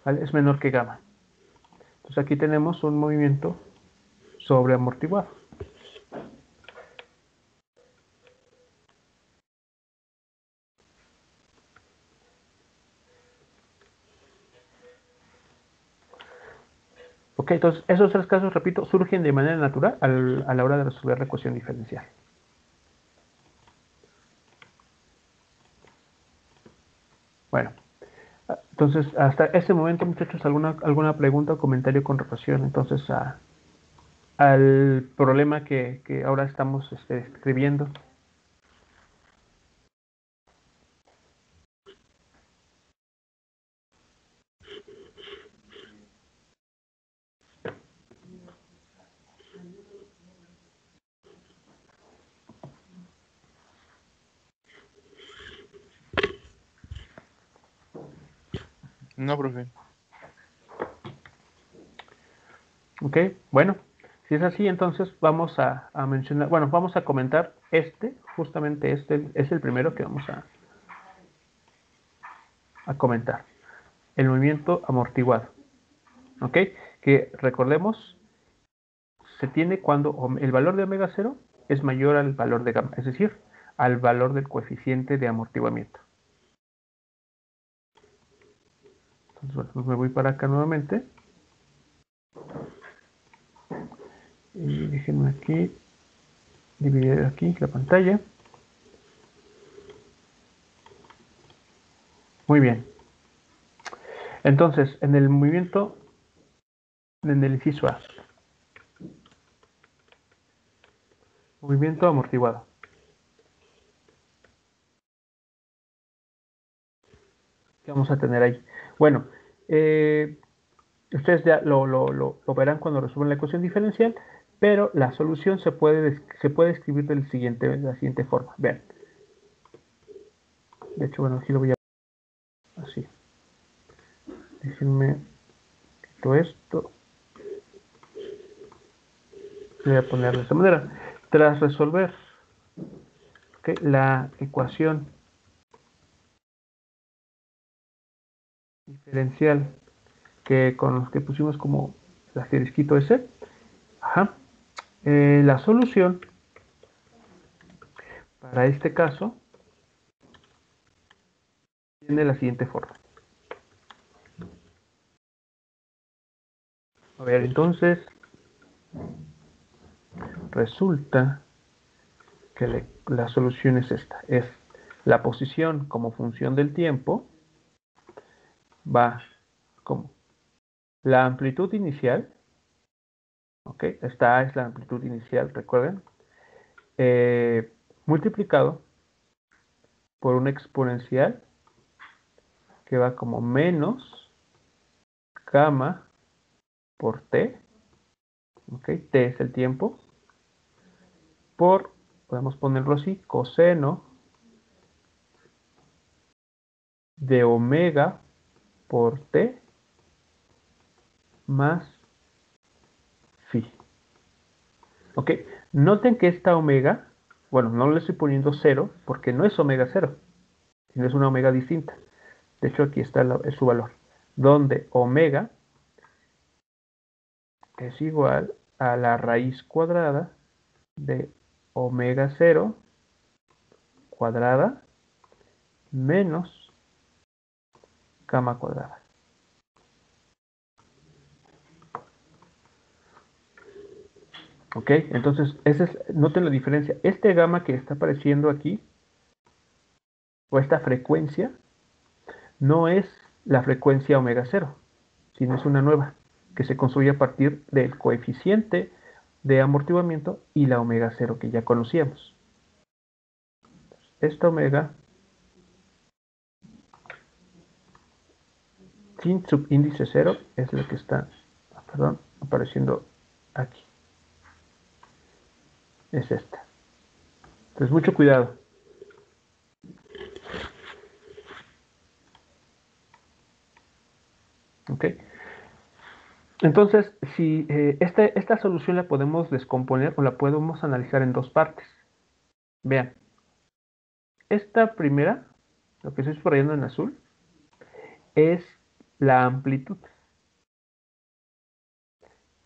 ¿Vale? Es menor que gamma. Entonces aquí tenemos un movimiento sobreamortiguado. Ok, entonces esos tres casos, repito, surgen de manera natural a la hora de resolver la ecuación diferencial. Bueno, entonces hasta este momento, muchachos, ¿alguna pregunta o comentario con relación entonces al problema que ahora estamos escribiendo? No, profe. Ok, bueno, si es así, entonces vamos a mencionar, bueno, vamos a comentar justamente este es el primero que vamos a comentar. El movimiento amortiguado. ¿Ok? Que recordemos, se tiene cuando el valor de omega 0 es mayor al valor de gamma, es decir, al valor del coeficiente de amortiguamiento. Entonces, bueno, pues me voy para acá nuevamente. Y déjenme aquí, dividir aquí la pantalla. Muy bien. Entonces, en el movimiento, en el inciso A, movimiento amortiguado. ¿Qué vamos a tener ahí? Bueno, ustedes ya lo verán cuando resuelvan la ecuación diferencial, pero la solución se puede escribir de la siguiente forma. Vean. De hecho, bueno, aquí lo voy a así. Déjenme quito esto. Voy a poner de esta manera. Tras resolver la ecuación diferencial con los que pusimos como el asterisquito ese, la solución para este caso tiene la siguiente forma. A ver, entonces resulta que la solución es esta. Es la posición como función del tiempo va como la amplitud inicial. ¿Ok? Esta es la amplitud inicial, recuerden. Multiplicado por una exponencial que va como menos gamma por t. ¿Ok? T es el tiempo. Por podemos ponerlo así, coseno de omega por t más phi. Ok, noten que esta omega, bueno, no le estoy poniendo 0 porque no es omega 0, sino es una omega distinta. De hecho, aquí está es su valor, donde omega es igual a la raíz cuadrada de omega 0 cuadrada menos gamma cuadrada. Ok, entonces noten la diferencia. Este gamma que está apareciendo aquí, o esta frecuencia, no es la frecuencia omega 0, sino es una nueva, que se construye a partir del coeficiente de amortiguamiento y la omega 0 que ya conocíamos. Esta omega sin subíndice 0 es la que está, apareciendo aquí. Es esta. Entonces, mucho cuidado. ¿Ok? Entonces, si esta solución la podemos descomponer o la podemos analizar en dos partes. Vean, esta primera, lo que estoy subrayando en azul, es la amplitud,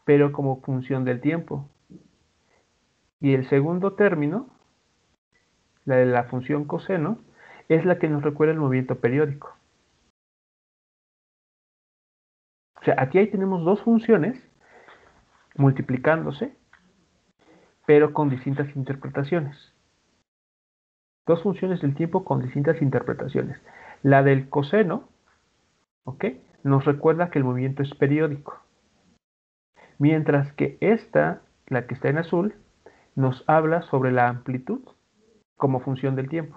pero como función del tiempo. Y el segundo término, la de la función coseno, es la que nos recuerda el movimiento periódico. O sea, aquí ahí tenemos dos funciones multiplicándose, pero con distintas interpretaciones. Dos funciones del tiempo con distintas interpretaciones. La del coseno, ¿ok?, nos recuerda que el movimiento es periódico. Mientras que esta, la que está en azul, nos habla sobre la amplitud como función del tiempo.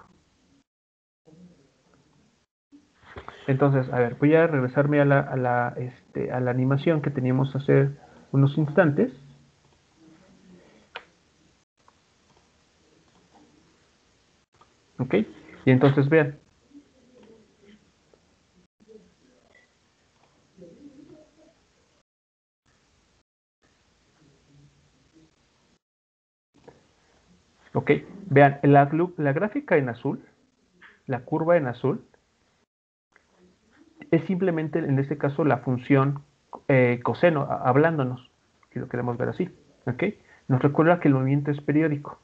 Entonces, a ver, voy a regresarme a la animación que teníamos hace unos instantes. ¿Ok? Y entonces vean. ¿Ok? Vean, la gráfica en azul, la curva en azul, es simplemente, en este caso, la función coseno, hablándonos, si lo queremos ver así. ¿Ok? Nos recuerda que el movimiento es periódico.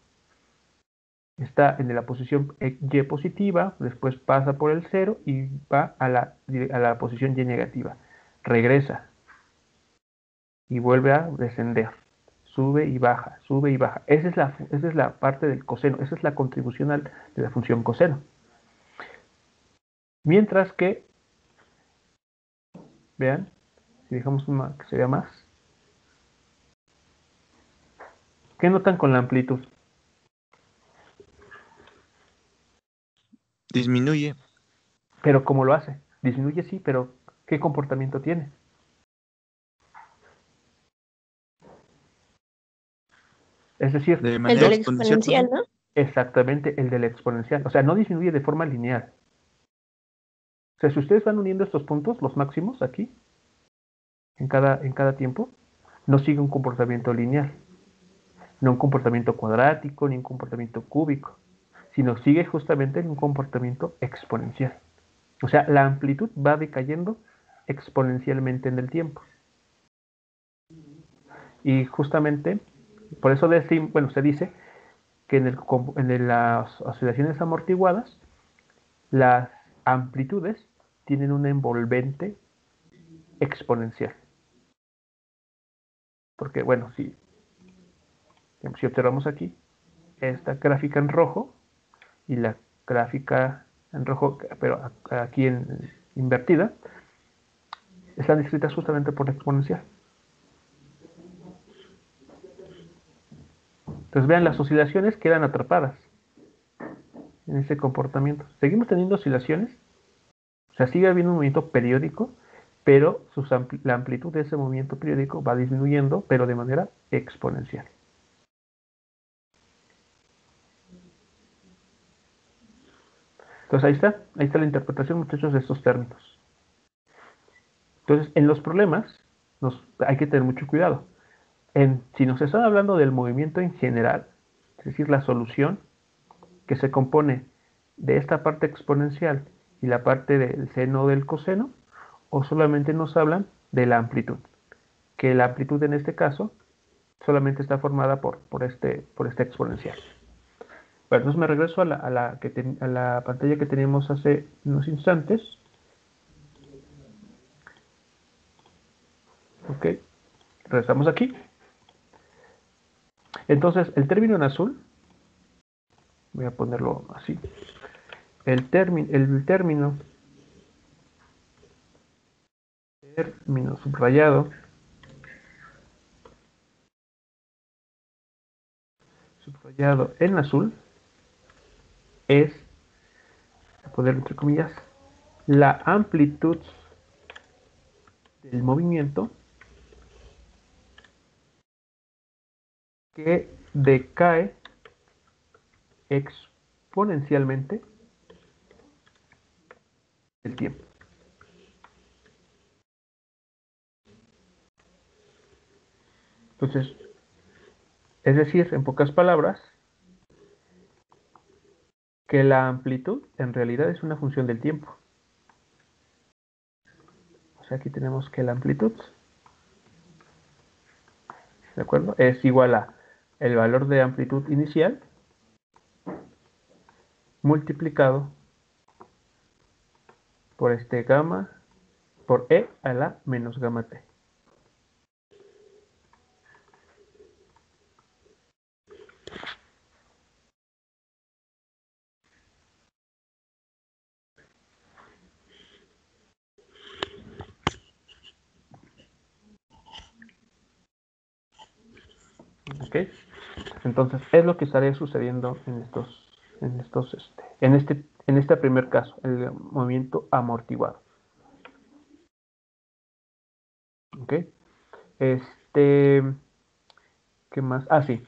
Está en la posición Y positiva, después pasa por el 0 y va a la posición Y negativa. Regresa y vuelve a descender. Sube y baja, sube y baja. Esa es la parte del coseno, esa es la contribución de la función coseno. Mientras que, vean, si dejamos que se vea más, ¿qué notan con la amplitud? Disminuye. Pero ¿cómo lo hace? Disminuye, sí, pero ¿qué comportamiento tiene? Es decir, De El manera del exponencial, exponencial, ¿no? exactamente el del exponencial. O sea, no disminuye de forma lineal. O sea, si ustedes van uniendo estos puntos, los máximos aquí, en cada tiempo, no sigue un comportamiento lineal, no un comportamiento cuadrático, ni un comportamiento cúbico, sino sigue justamente en un comportamiento exponencial. O sea, la amplitud va decayendo exponencialmente en el tiempo. Y justamente, por eso se dice que en las oscilaciones amortiguadas, las amplitudes tienen una envolvente exponencial. Porque, bueno, si observamos aquí, esta gráfica en rojo y la gráfica en rojo, pero aquí invertida, están descritas justamente por la exponencial. Entonces vean, las oscilaciones quedan atrapadas en ese comportamiento. Seguimos teniendo oscilaciones, o sea, sigue habiendo un movimiento periódico, pero la amplitud de ese movimiento periódico va disminuyendo, pero de manera exponencial. Entonces ahí está la interpretación, muchachos, de estos términos. Entonces, en los problemas hay que tener mucho cuidado. Si nos están hablando del movimiento en general, es decir, la solución que se compone de esta parte exponencial y la parte del seno o del coseno, o solamente nos hablan de la amplitud, que la amplitud en este caso solamente está formada por este exponencial. Bueno, entonces me regreso a la pantalla que teníamos hace unos instantes. Ok, regresamos aquí. Entonces, el término en azul, voy a ponerlo así. El término subrayado en azul es, voy a ponerlo entre comillas, la amplitud del movimiento que decae exponencialmente el tiempo. Entonces, es decir, en pocas palabras, que la amplitud en realidad es una función del tiempo. O sea, aquí tenemos que la amplitud, ¿de acuerdo? Es igual a el valor de amplitud inicial multiplicado por este gamma, por e a la menos gamma t. ¿Ok? Entonces, es lo que estaría sucediendo en este primer caso, el movimiento amortiguado. ¿Ok? ¿Qué más? Ah, sí.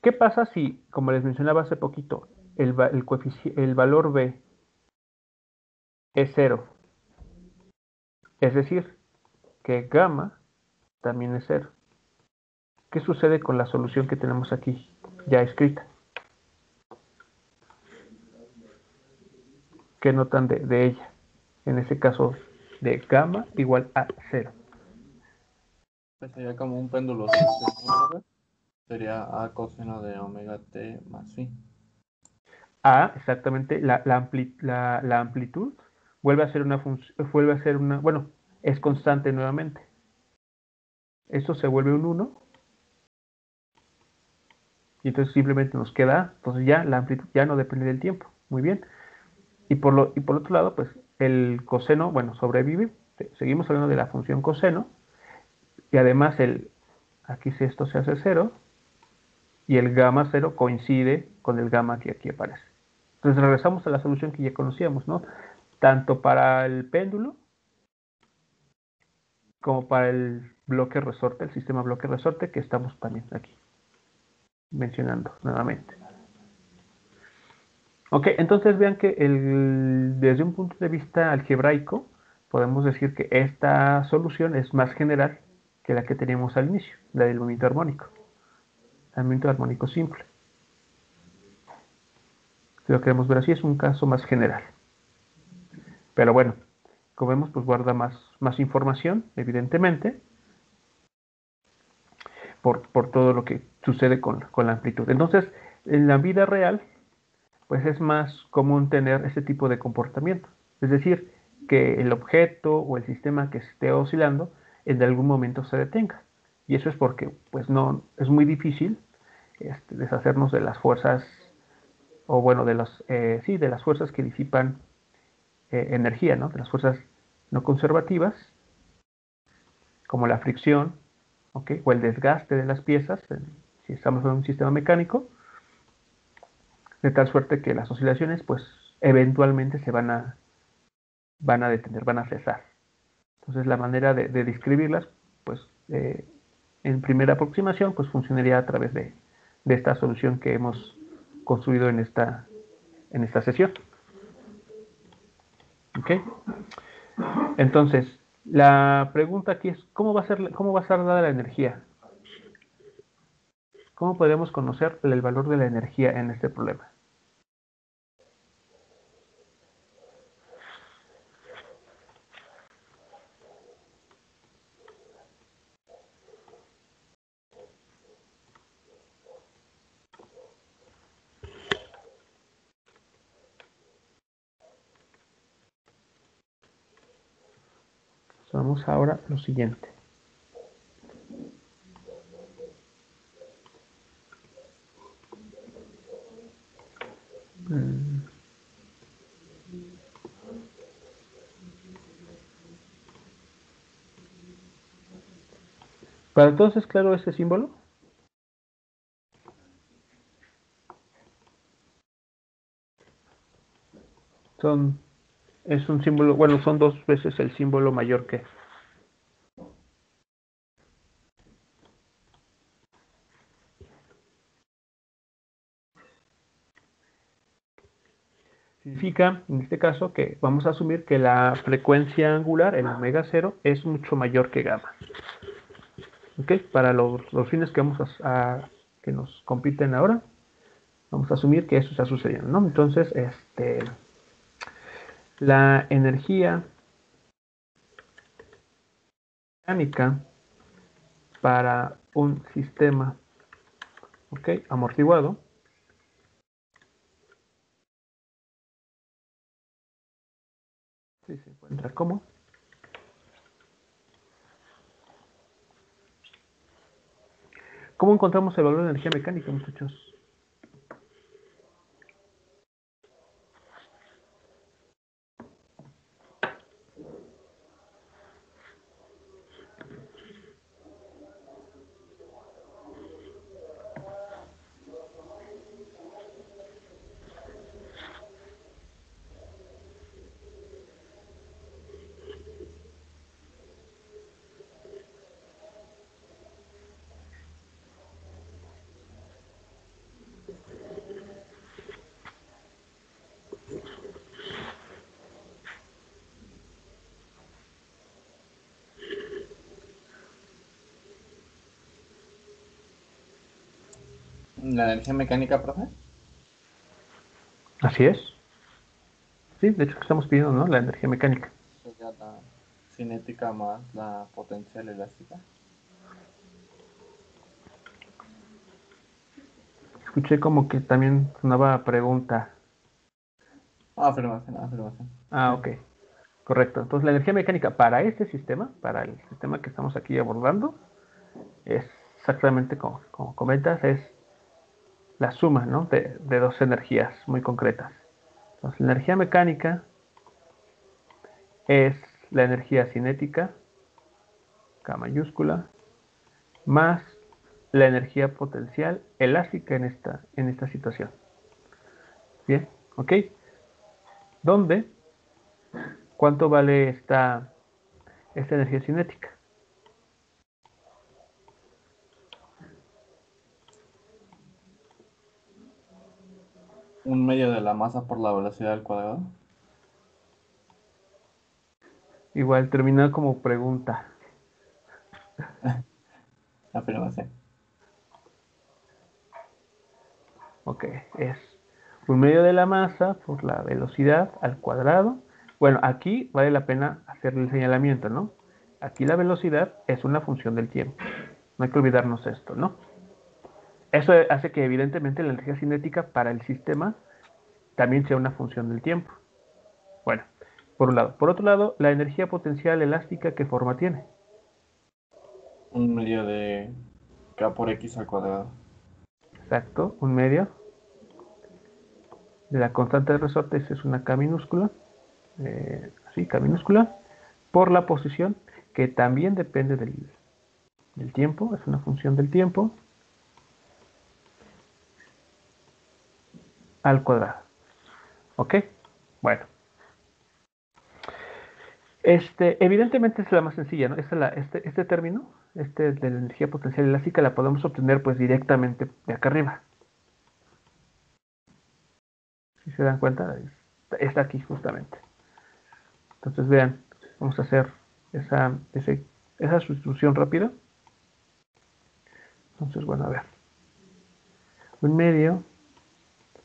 ¿Qué pasa si, como les mencionaba hace poquito, el valor B es 0? Es decir, que gamma también es 0. ¿Qué sucede con la solución que tenemos aquí ya escrita? ¿Qué notan de ella? En ese caso, de gamma igual a 0. Pues sería como un péndulo simple, ¿no, profe? Sería a coseno de omega t más phi. Exactamente, la amplitud vuelve a ser bueno, es constante nuevamente. Esto se vuelve un 1 y entonces simplemente nos queda A. Entonces ya la amplitud ya no depende del tiempo. Muy bien. Y por otro lado, pues el coseno, bueno, sobrevive. Seguimos hablando de la función coseno. Y además aquí si esto se hace 0 y el gamma 0 coincide con el gamma que aquí aparece. Entonces regresamos a la solución que ya conocíamos, ¿no? Tanto para el péndulo como para el bloque resorte, el sistema bloque resorte que estamos también aquí mencionando nuevamente. Ok, entonces vean que desde un punto de vista algebraico podemos decir que esta solución es más general que la que teníamos al inicio, la del movimiento armónico, el movimiento armónico simple. Si lo queremos ver así, es un caso más general. Pero bueno, como vemos, pues guarda más información, evidentemente, por todo lo que sucede con la amplitud. Entonces, en la vida real, pues es más común tener ese tipo de comportamiento. Es decir, que el objeto o el sistema que esté oscilando en algún momento se detenga. Y eso es porque pues no es muy difícil deshacernos de las fuerzas, o bueno, de las fuerzas que disipan energía, ¿no? De las fuerzas no conservativas, como la fricción, ¿ok? O el desgaste de las piezas, si estamos en un sistema mecánico, de tal suerte que las oscilaciones, pues, eventualmente se van a detener, van a cesar. Entonces, la manera de describirlas, pues, en primera aproximación, pues, funcionaría a través de esta solución que hemos construido en esta sesión. ¿Ok? Entonces, la pregunta aquí es, cómo va a ser dada la energía? ¿Cómo podemos conocer el valor de la energía en este problema? Vamos ahora a lo siguiente. ¿Para todos es claro este símbolo? Es un símbolo, bueno, son 2 veces el símbolo mayor que. Significa, en este caso, que vamos a asumir que la frecuencia angular, el omega 0, es mucho mayor que gamma. ¿Ok? Para los fines que que nos compiten ahora, vamos a asumir que eso está sucediendo, ¿no? Entonces, la energía mecánica para un sistema, ¿ok?, amortiguado, sí se encuentra como ¿cómo encontramos el valor de energía mecánica, muchachos? La energía mecánica, profe. Así es. Sí, de hecho que estamos pidiendo, ¿no? La energía mecánica. Sería la cinética más la potencial elástica. Escuché como que también sonaba pregunta. Afirmación, afirmación. Ah, ok. Correcto. Entonces, la energía mecánica para este sistema, para el sistema que estamos aquí abordando, es exactamente como comentas, es la suma, ¿no?, de 2 energías muy concretas. Entonces, la energía mecánica es la energía cinética, K mayúscula, más la energía potencial elástica en esta situación. Bien, ¿ok? ¿Dónde? ¿Cuánto vale esta energía cinética? Un medio de la masa por la velocidad al cuadrado. Igual termina como pregunta. Afirmación. Ok, es un medio de la masa por la velocidad al cuadrado. Bueno, aquí vale la pena hacer el señalamiento, ¿no? Aquí la velocidad es una función del tiempo. No hay que olvidarnos esto, ¿no? Eso hace que evidentemente la energía cinética para el sistema también sea una función del tiempo. Bueno, por un lado. Por otro lado, la energía potencial elástica, ¿qué forma tiene? Un medio de K por X al cuadrado. Exacto, un medio de la constante de resortes es una K minúscula, así, K minúscula, por la posición, que también depende del tiempo, es una función del tiempo, al cuadrado. ¿Ok? Bueno. Evidentemente es la más sencilla, ¿no? Este término, de la energía potencial elástica, la podemos obtener pues directamente de acá arriba. Si se dan cuenta, está aquí justamente. Entonces vean, vamos a hacer esa sustitución rápida. Entonces, bueno, a ver. Un medio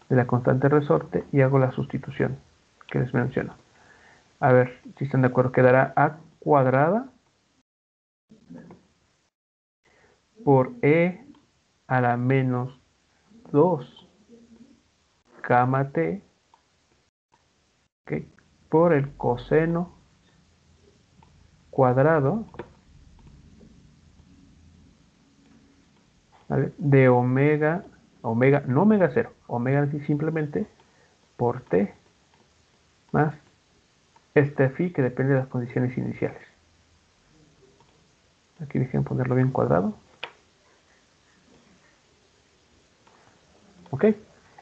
de la constante resorte y hago la sustitución que les menciono. A ver si están de acuerdo. Quedará a cuadrada por e a la menos 2 gamma t, ¿okay?, por el coseno cuadrado, ¿vale?, de omega, no omega 0, omega así simplemente por t más este phi que depende de las condiciones iniciales. Aquí dejen ponerlo bien cuadrado. ¿Ok?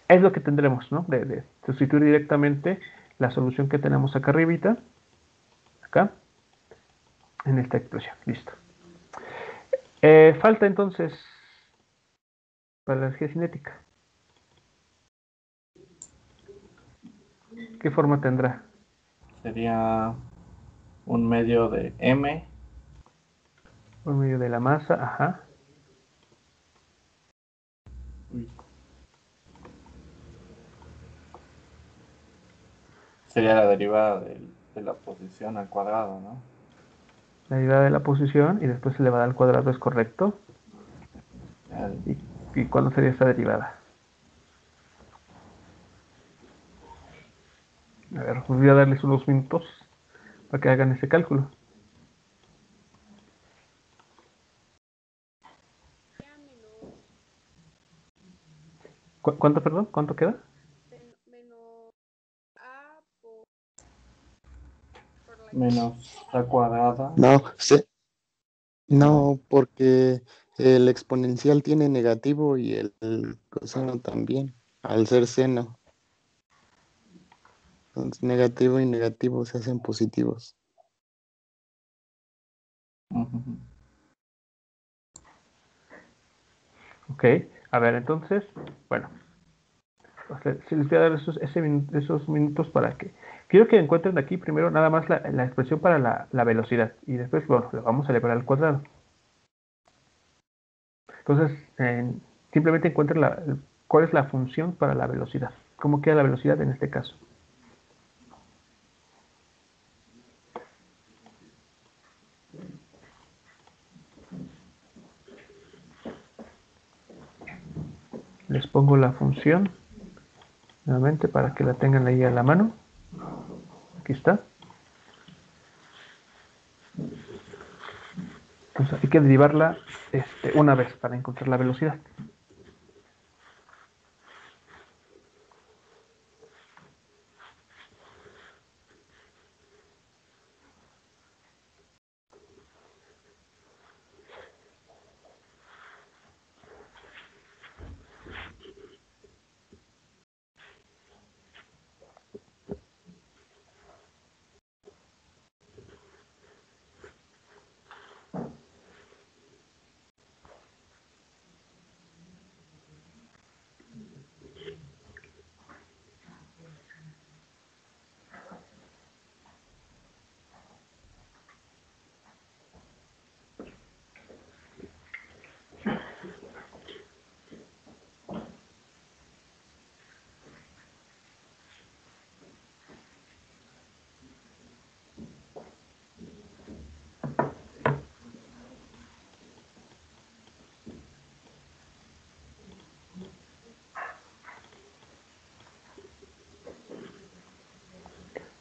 Es lo que tendremos, ¿no? De sustituir directamente la solución que tenemos acá arribita, acá, en esta expresión. Listo. Falta entonces para la energía cinética. ¿Qué forma tendrá? Sería un medio de M Por medio de la masa, ajá. sería la derivada de la posición al cuadrado, ¿no? La derivada de la posición y después elevada al cuadrado, ¿es correcto? El- ¿Y cuándo sería esta derivada? A ver, voy a darles unos minutos para que hagan ese cálculo. Ya menos, ¿Cuánto, perdón? ¿Cuánto queda? menos A por la menos a cuadrada. No, no, porque el exponencial tiene negativo y el coseno también, al ser seno. Entonces, negativo y negativo se hacen positivos. Ujú. Ok, a ver, entonces, bueno, si les voy a dar esos minutos para que... Quiero que encuentren aquí primero nada más la expresión para la velocidad y después, bueno, lo vamos a elevar al cuadrado. Entonces, simplemente encuentren cuál es la función para la velocidad. ¿Cómo queda la velocidad en este caso? Les pongo la función nuevamente para que la tengan ahí a la mano. Aquí está. Entonces hay que derivarla una vez para encontrar la velocidad.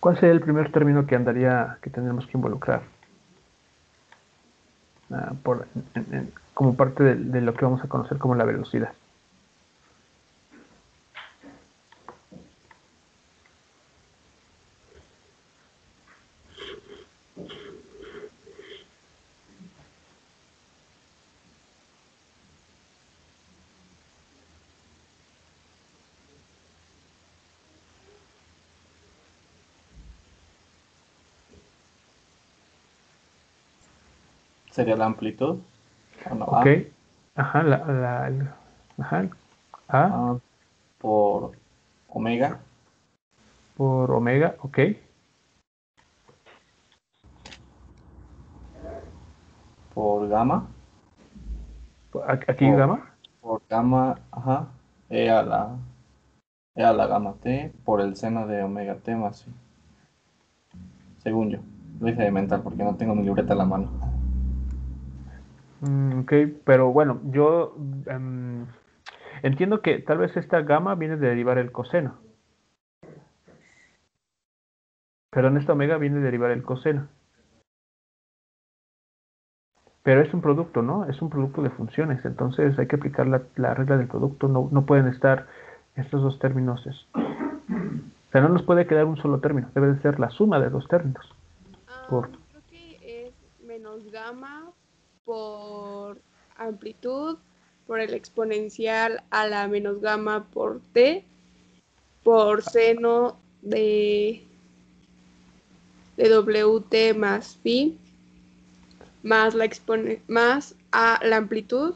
¿Cuál sería el primer término que tendríamos que involucrar como parte de lo que vamos a conocer como la velocidad? Sería la amplitud. ¿O no? Ok, ajá, ajá, A A por omega. por omega, ok. por gamma, Aquí por, gamma. por gamma, ajá, e a la gamma t por el seno de omega t más phi. Según yo. Lo hice de mental porque no tengo mi libreta a la mano. Ok, pero bueno, yo entiendo que tal vez esta gamma viene de derivar el coseno. Pero en esta omega viene de derivar el coseno. Pero es un producto, ¿no? Es un producto de funciones. Entonces hay que aplicar la regla del producto. No pueden estar estos dos términos. O sea, no nos puede quedar un solo término. Debe de ser la suma de dos términos. Por, Creo que es menos gamma por amplitud, por el exponencial a la menos gamma por t, por seno de wt más phi, más más a la amplitud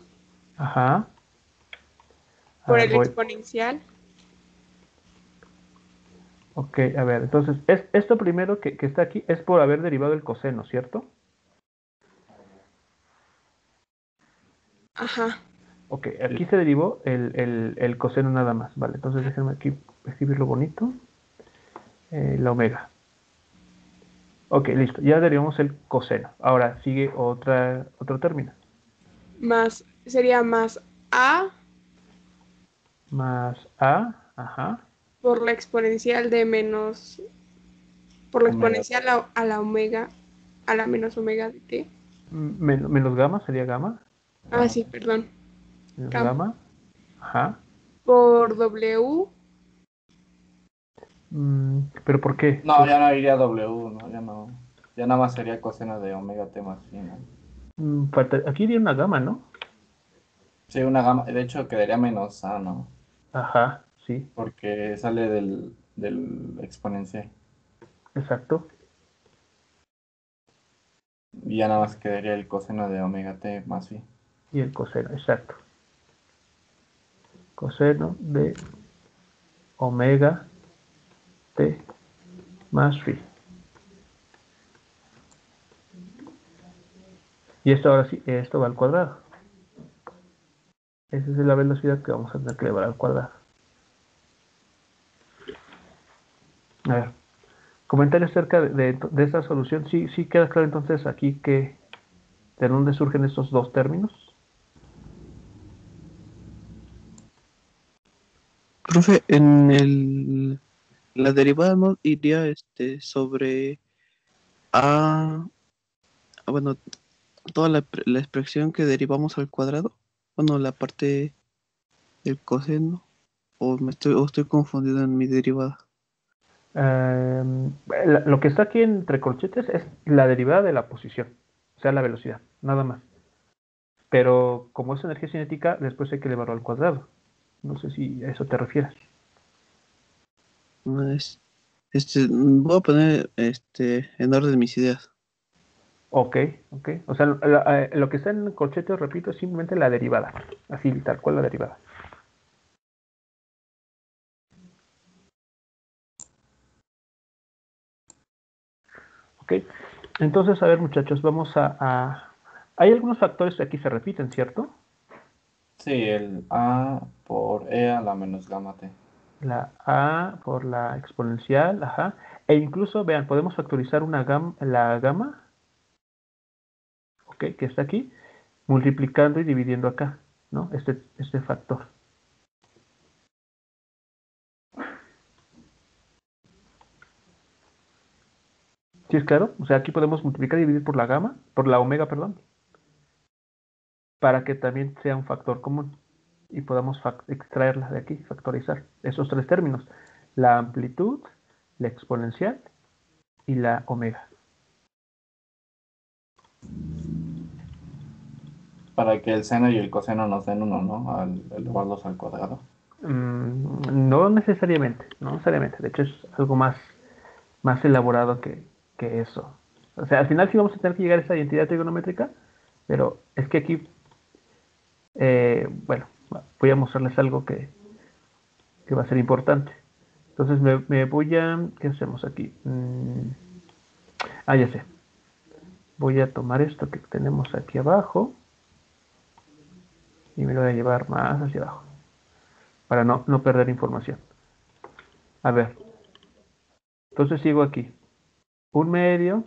ajá. A por ver, el voy. exponencial. Ok, a ver. Entonces, esto primero que está aquí es por haber derivado el coseno, ¿cierto? Ajá. Ok, aquí se derivó el coseno nada más. Vale, entonces déjenme aquí escribirlo bonito. La omega. Ok, listo. Ya derivamos el coseno. Ahora sigue otro término. Sería más a Más a, ajá. por la exponencial de menos, por la Omega exponencial a la omega, a la menos omega de t. Menos gamma sería gamma. Ah, gamma. sí, perdón. Menos Gamma. gamma. Ajá. Por W, ¿Pero por qué? No, ya no iría W, no, ya no. Ya nada más sería coseno de omega t más phi, ¿no? Aquí iría una gamma, ¿no? Sí, una gamma. De hecho, quedaría menos a, ¿no? Ajá, sí, Porque sale del exponencial. exacto. Y ya nada más quedaría el coseno de omega t más phi. Y el coseno, exacto. Coseno de omega t más phi. Y esto ahora sí, esto va al cuadrado. Esa es la velocidad que vamos a tener que elevar al cuadrado. A ver, comentarios acerca de esta solución. Sí, sí queda claro entonces aquí que de dónde surgen estos dos términos. Profe, la derivada no iría sobre a, bueno, toda la expresión que derivamos al cuadrado, bueno, la parte del coseno, o estoy confundido en mi derivada. Lo que está aquí entre corchetes es la derivada de la posición, o sea, la velocidad, nada más. Pero como es energía cinética, después hay que elevarlo al cuadrado. No sé si a eso te refieres. No es, voy a poner en orden mis ideas. Ok, ok. O sea, lo que está en corchetes, repito, es simplemente la derivada. Así, tal cual la derivada. Ok. Entonces, a ver, muchachos, vamos hay algunos factores que aquí se repiten, ¿cierto? Sí, el a por e a la menos gamma t. La A por la exponencial, ajá. E incluso, vean, podemos factorizar la gamma, ok, que está aquí, multiplicando y dividiendo acá, ¿no? Este factor. ¿Sí es claro? O sea, aquí podemos multiplicar y dividir por la gamma, por la omega, perdón, para que también sea un factor común y podamos extraerla de aquí, factorizar esos tres términos, la amplitud, la exponencial y la omega. Para que el seno y el coseno nos den uno, ¿no? Al elevarlos al cuadrado. No necesariamente, no necesariamente. De hecho, es algo más elaborado que eso. O sea, al final sí vamos a tener que llegar a esa identidad trigonométrica, pero es que aquí, bueno, voy a mostrarles algo que va a ser importante. Entonces me voy a... ¿Qué hacemos aquí? Ya sé. voy a tomar esto que tenemos aquí abajo y me lo voy a llevar más hacia abajo para no perder información. A ver, entonces sigo aquí. 1/2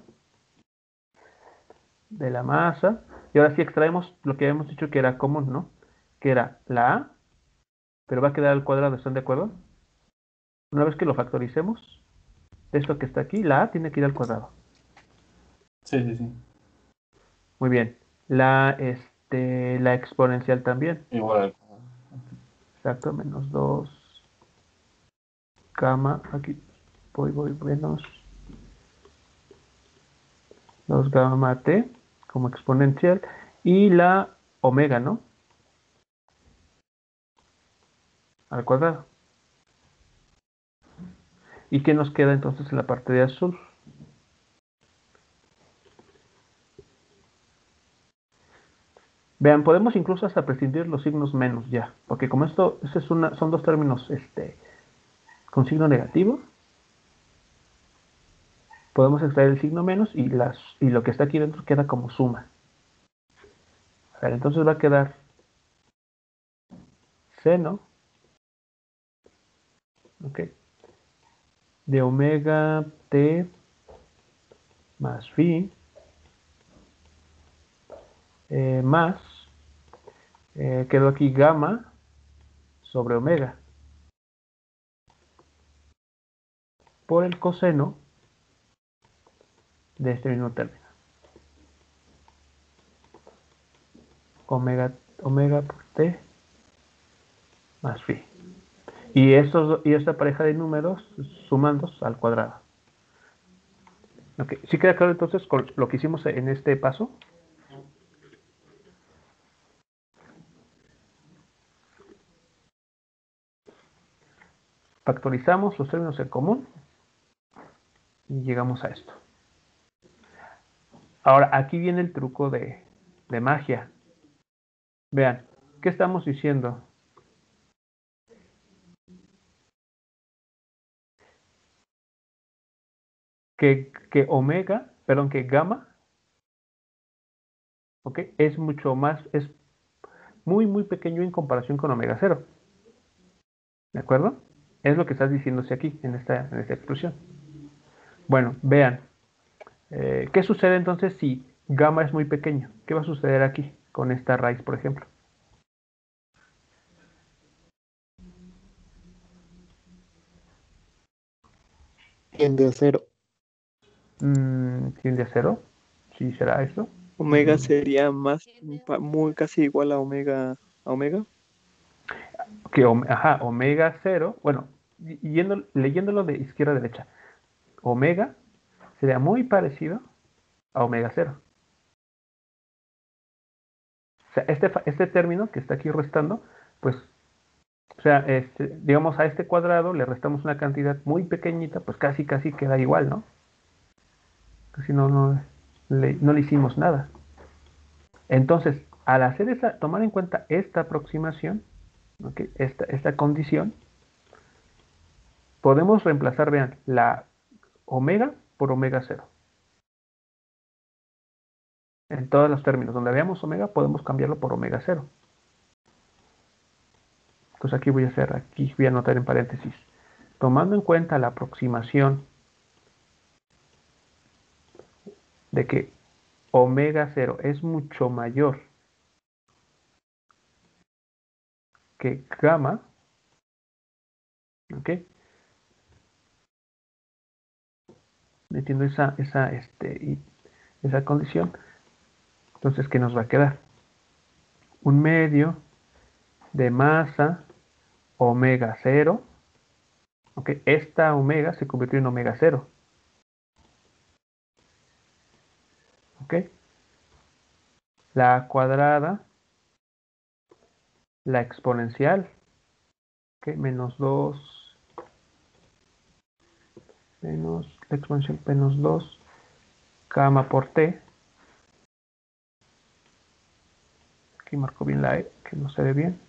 de la masa. Y ahora sí extraemos lo que habíamos dicho que era común, ¿no? Que era la A, pero va a quedar al cuadrado, ¿están de acuerdo? Una vez que lo factoricemos, esto que está aquí, la A tiene que ir al cuadrado. Sí, sí, sí. Muy bien. La exponencial también. Igual al cuadrado. Exacto, menos 2 gamma, aquí voy menos 2 gamma t como exponencial y la omega, ¿no? Al cuadrado. ¿Y qué nos queda entonces en la parte de azul? Vean, podemos incluso hasta prescindir los signos menos ya, porque como esto son dos términos con signo negativo, podemos extraer el signo menos y lo que está aquí dentro queda como suma. A ver, entonces va a quedar seno, ¿ok? De omega t más phi más, quedó aquí gamma sobre omega por el coseno de este mismo término. Omega por t más phi. Y esta pareja de números sumandos al cuadrado. Okay. ¿Sí queda claro entonces con lo que hicimos en este paso? Factorizamos los términos en común y llegamos a esto. Ahora, aquí viene el truco de magia. Vean, ¿qué estamos diciendo? Que gamma, ¿okay? Es muy pequeño en comparación con omega 0. ¿De acuerdo? Es lo que está diciéndose aquí, en esta expresión. Bueno, vean. ¿Qué sucede entonces si gamma es muy pequeño? ¿Qué va a suceder aquí con esta raíz, por ejemplo? Tiende a cero. ¿Tiende a 0? ¿Sí será eso? Omega sería más, muy casi igual a omega. ¿A omega? Que omega 0, bueno, leyéndolo de izquierda a derecha, omega sería muy parecido a omega 0. O sea, este término que está aquí restando, pues, o sea, digamos a este cuadrado le restamos una cantidad muy pequeñita, pues casi queda igual, ¿no? Casi no le hicimos nada. Entonces, al hacer tomar en cuenta esta aproximación, ¿okay? esta condición, podemos reemplazar, vean, la omega por omega 0. En todos los términos donde veamos omega, podemos cambiarlo por omega 0. Entonces aquí voy a anotar en paréntesis. Tomando en cuenta la aproximación de que omega 0 es mucho mayor que gamma, ¿ok? Metiendo esa condición, entonces, ¿qué nos va a quedar? 1/2 de masa omega 0, ¿ok? Esta omega se convirtió en omega 0, ¿ok? La cuadrada, la exponencial, ¿ok? Menos 2, menos la exponencial menos 2, gamma por t. Aquí marco bien la E, que no se ve bien.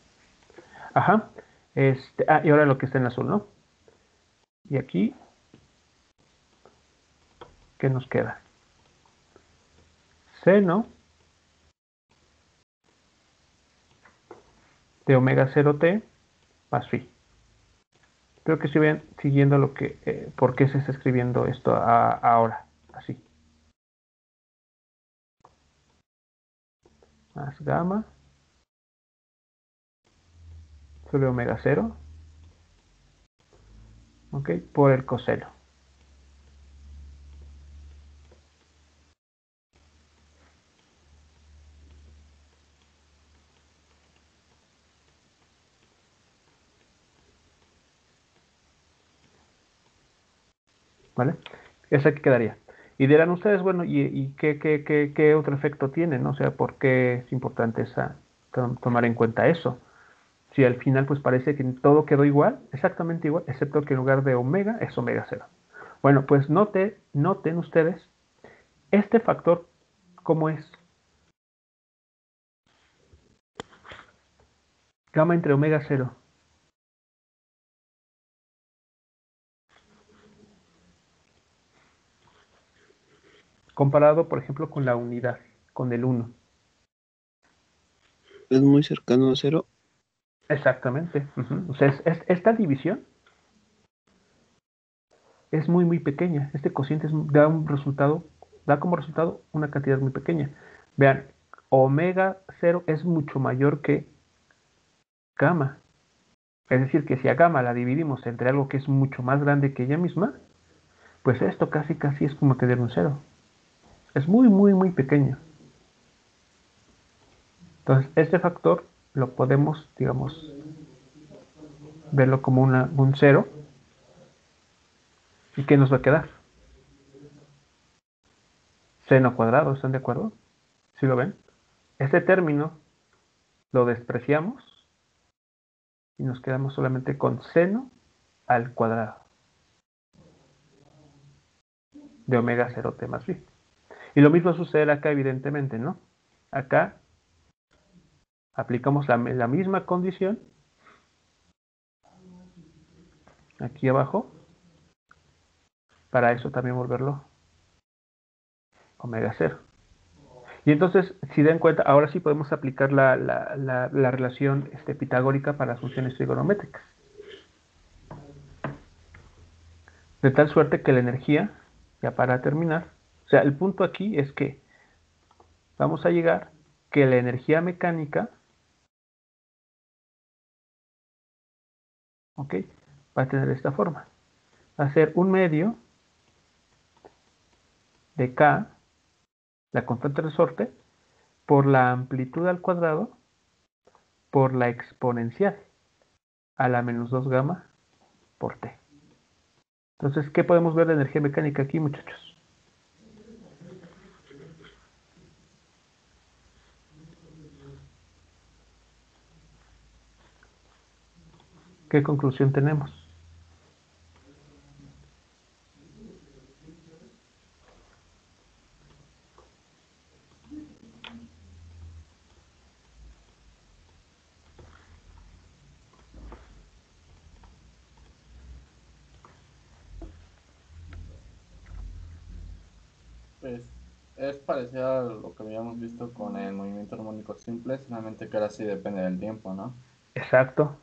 Ajá. Y ahora lo que está en azul, ¿no? Y aquí, ¿qué nos queda? seno de omega 0t más phi. Espero que sigan siguiendo lo que, por qué se está escribiendo esto ahora, así. Más gamma sobre omega 0, ok, por el coseno. ¿Vale? Eso aquí quedaría. Y dirán ustedes, bueno, ¿y qué otro efecto tiene, ¿no? O sea, ¿por qué es importante tomar en cuenta eso? Si al final pues parece que todo quedó igual, exactamente igual, excepto que en lugar de omega es omega 0. Bueno, pues noten ustedes este factor, ¿cómo es? Gamma entre omega 0. Comparado, por ejemplo, con la unidad, con el 1. Es muy cercano a 0. Exactamente. O sea, esta división es muy pequeña. Este cociente da como resultado una cantidad muy pequeña. Vean, omega 0 es mucho mayor que gamma. Es decir, que si a gamma la dividimos entre algo que es mucho más grande que ella misma, pues esto casi es como tener un 0. Es muy pequeño. Entonces, este factor lo podemos, digamos, verlo como un 0. ¿Y qué nos va a quedar? Seno cuadrado, ¿están de acuerdo? ¿Sí lo ven? Este término lo despreciamos y nos quedamos solamente con seno al cuadrado de omega 0t más phi. Y lo mismo sucede acá, evidentemente, ¿no? Acá aplicamos la misma condición aquí abajo, para eso también volverlo omega 0. Y entonces, si den cuenta, ahora sí podemos aplicar la relación pitagórica para las funciones trigonométricas. De tal suerte que la energía, ya para terminar, o sea, el punto aquí es que vamos a llegar que la energía mecánica, ¿ok?, va a tener esta forma. Va a ser un medio de K, la constante resorte, por la amplitud al cuadrado, por la exponencial a la menos 2 gamma por T. Entonces, ¿qué podemos ver de energía mecánica aquí, muchachos? ¿Qué conclusión tenemos? Pues es parecido a lo que habíamos visto con el movimiento armónico simple, solamente que ahora sí depende del tiempo, ¿no? Exacto.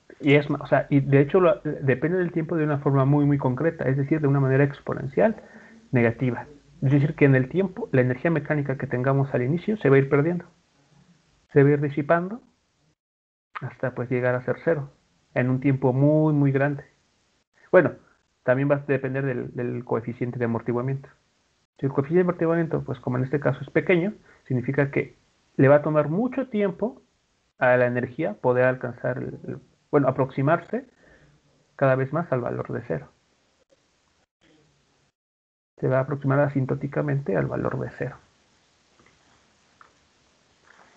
O sea, y de hecho depende del tiempo de una forma muy concreta, es decir, de una manera exponencial negativa. Es decir, que en el tiempo la energía mecánica que tengamos al inicio se va a ir perdiendo, se va a ir disipando hasta pues llegar a ser cero en un tiempo muy grande. Bueno, también va a depender del coeficiente de amortiguamiento. Si el coeficiente de amortiguamiento, pues como en este caso es pequeño, significa que le va a tomar mucho tiempo a la energía poder alcanzar, bueno, aproximarse cada vez más al valor de cero. Se va a aproximar asintóticamente al valor de cero.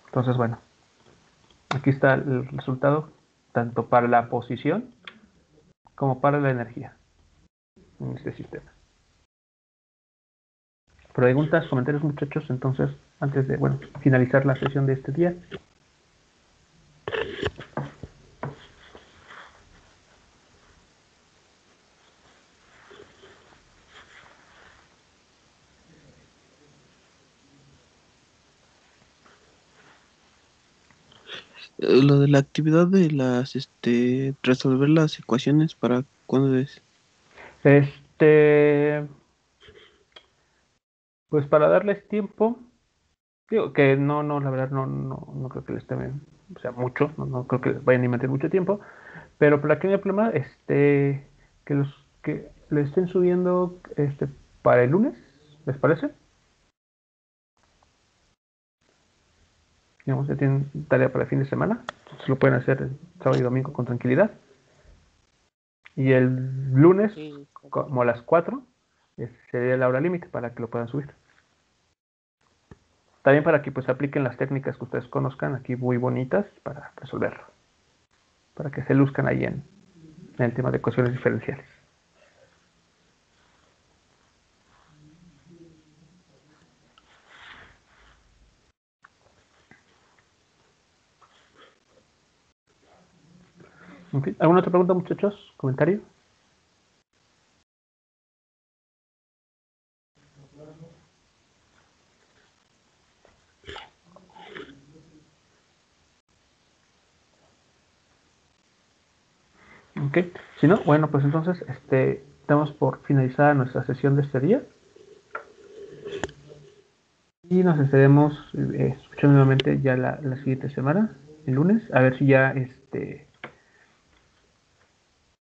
Entonces, bueno, aquí está el resultado tanto para la posición como para la energía en este sistema. Preguntas, comentarios, muchachos, entonces, antes de, bueno, finalizar la sesión de este día. Lo de la actividad de las, resolver las ecuaciones, ¿para cuándo es? Este, pues para darles tiempo, digo que no, la verdad no creo que les tomen, o sea, mucho, no creo que vayan a invertir mucho tiempo, pero para que no haya problema, que le estén subiendo, para el lunes, ¿les parece? Digamos, ya tienen tarea para el fin de semana, entonces lo pueden hacer el sábado y domingo con tranquilidad. Y el lunes, Sí, está bien. como a las 4, sería la hora límite para que lo puedan subir. También para que pues apliquen las técnicas que ustedes conozcan aquí muy bonitas para resolverlo. Para que se luzcan ahí en el tema de ecuaciones diferenciales. En fin, ¿alguna otra pregunta, muchachos? ¿Comentario? Ok. Si no, bueno, pues entonces damos por finalizada nuestra sesión de este día. Y nos estaremos escuchando nuevamente ya la siguiente semana, el lunes, a ver si ya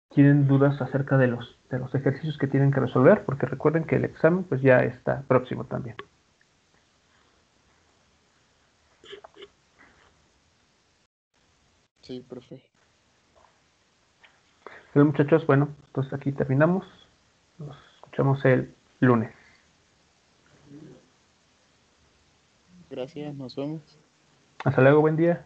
tienen dudas acerca de los ejercicios que tienen que resolver, porque recuerden que el examen pues ya está próximo también. Sí, profe. Pero muchachos, bueno, entonces aquí terminamos. Nos escuchamos el lunes. Gracias, nos vemos. Hasta luego, buen día.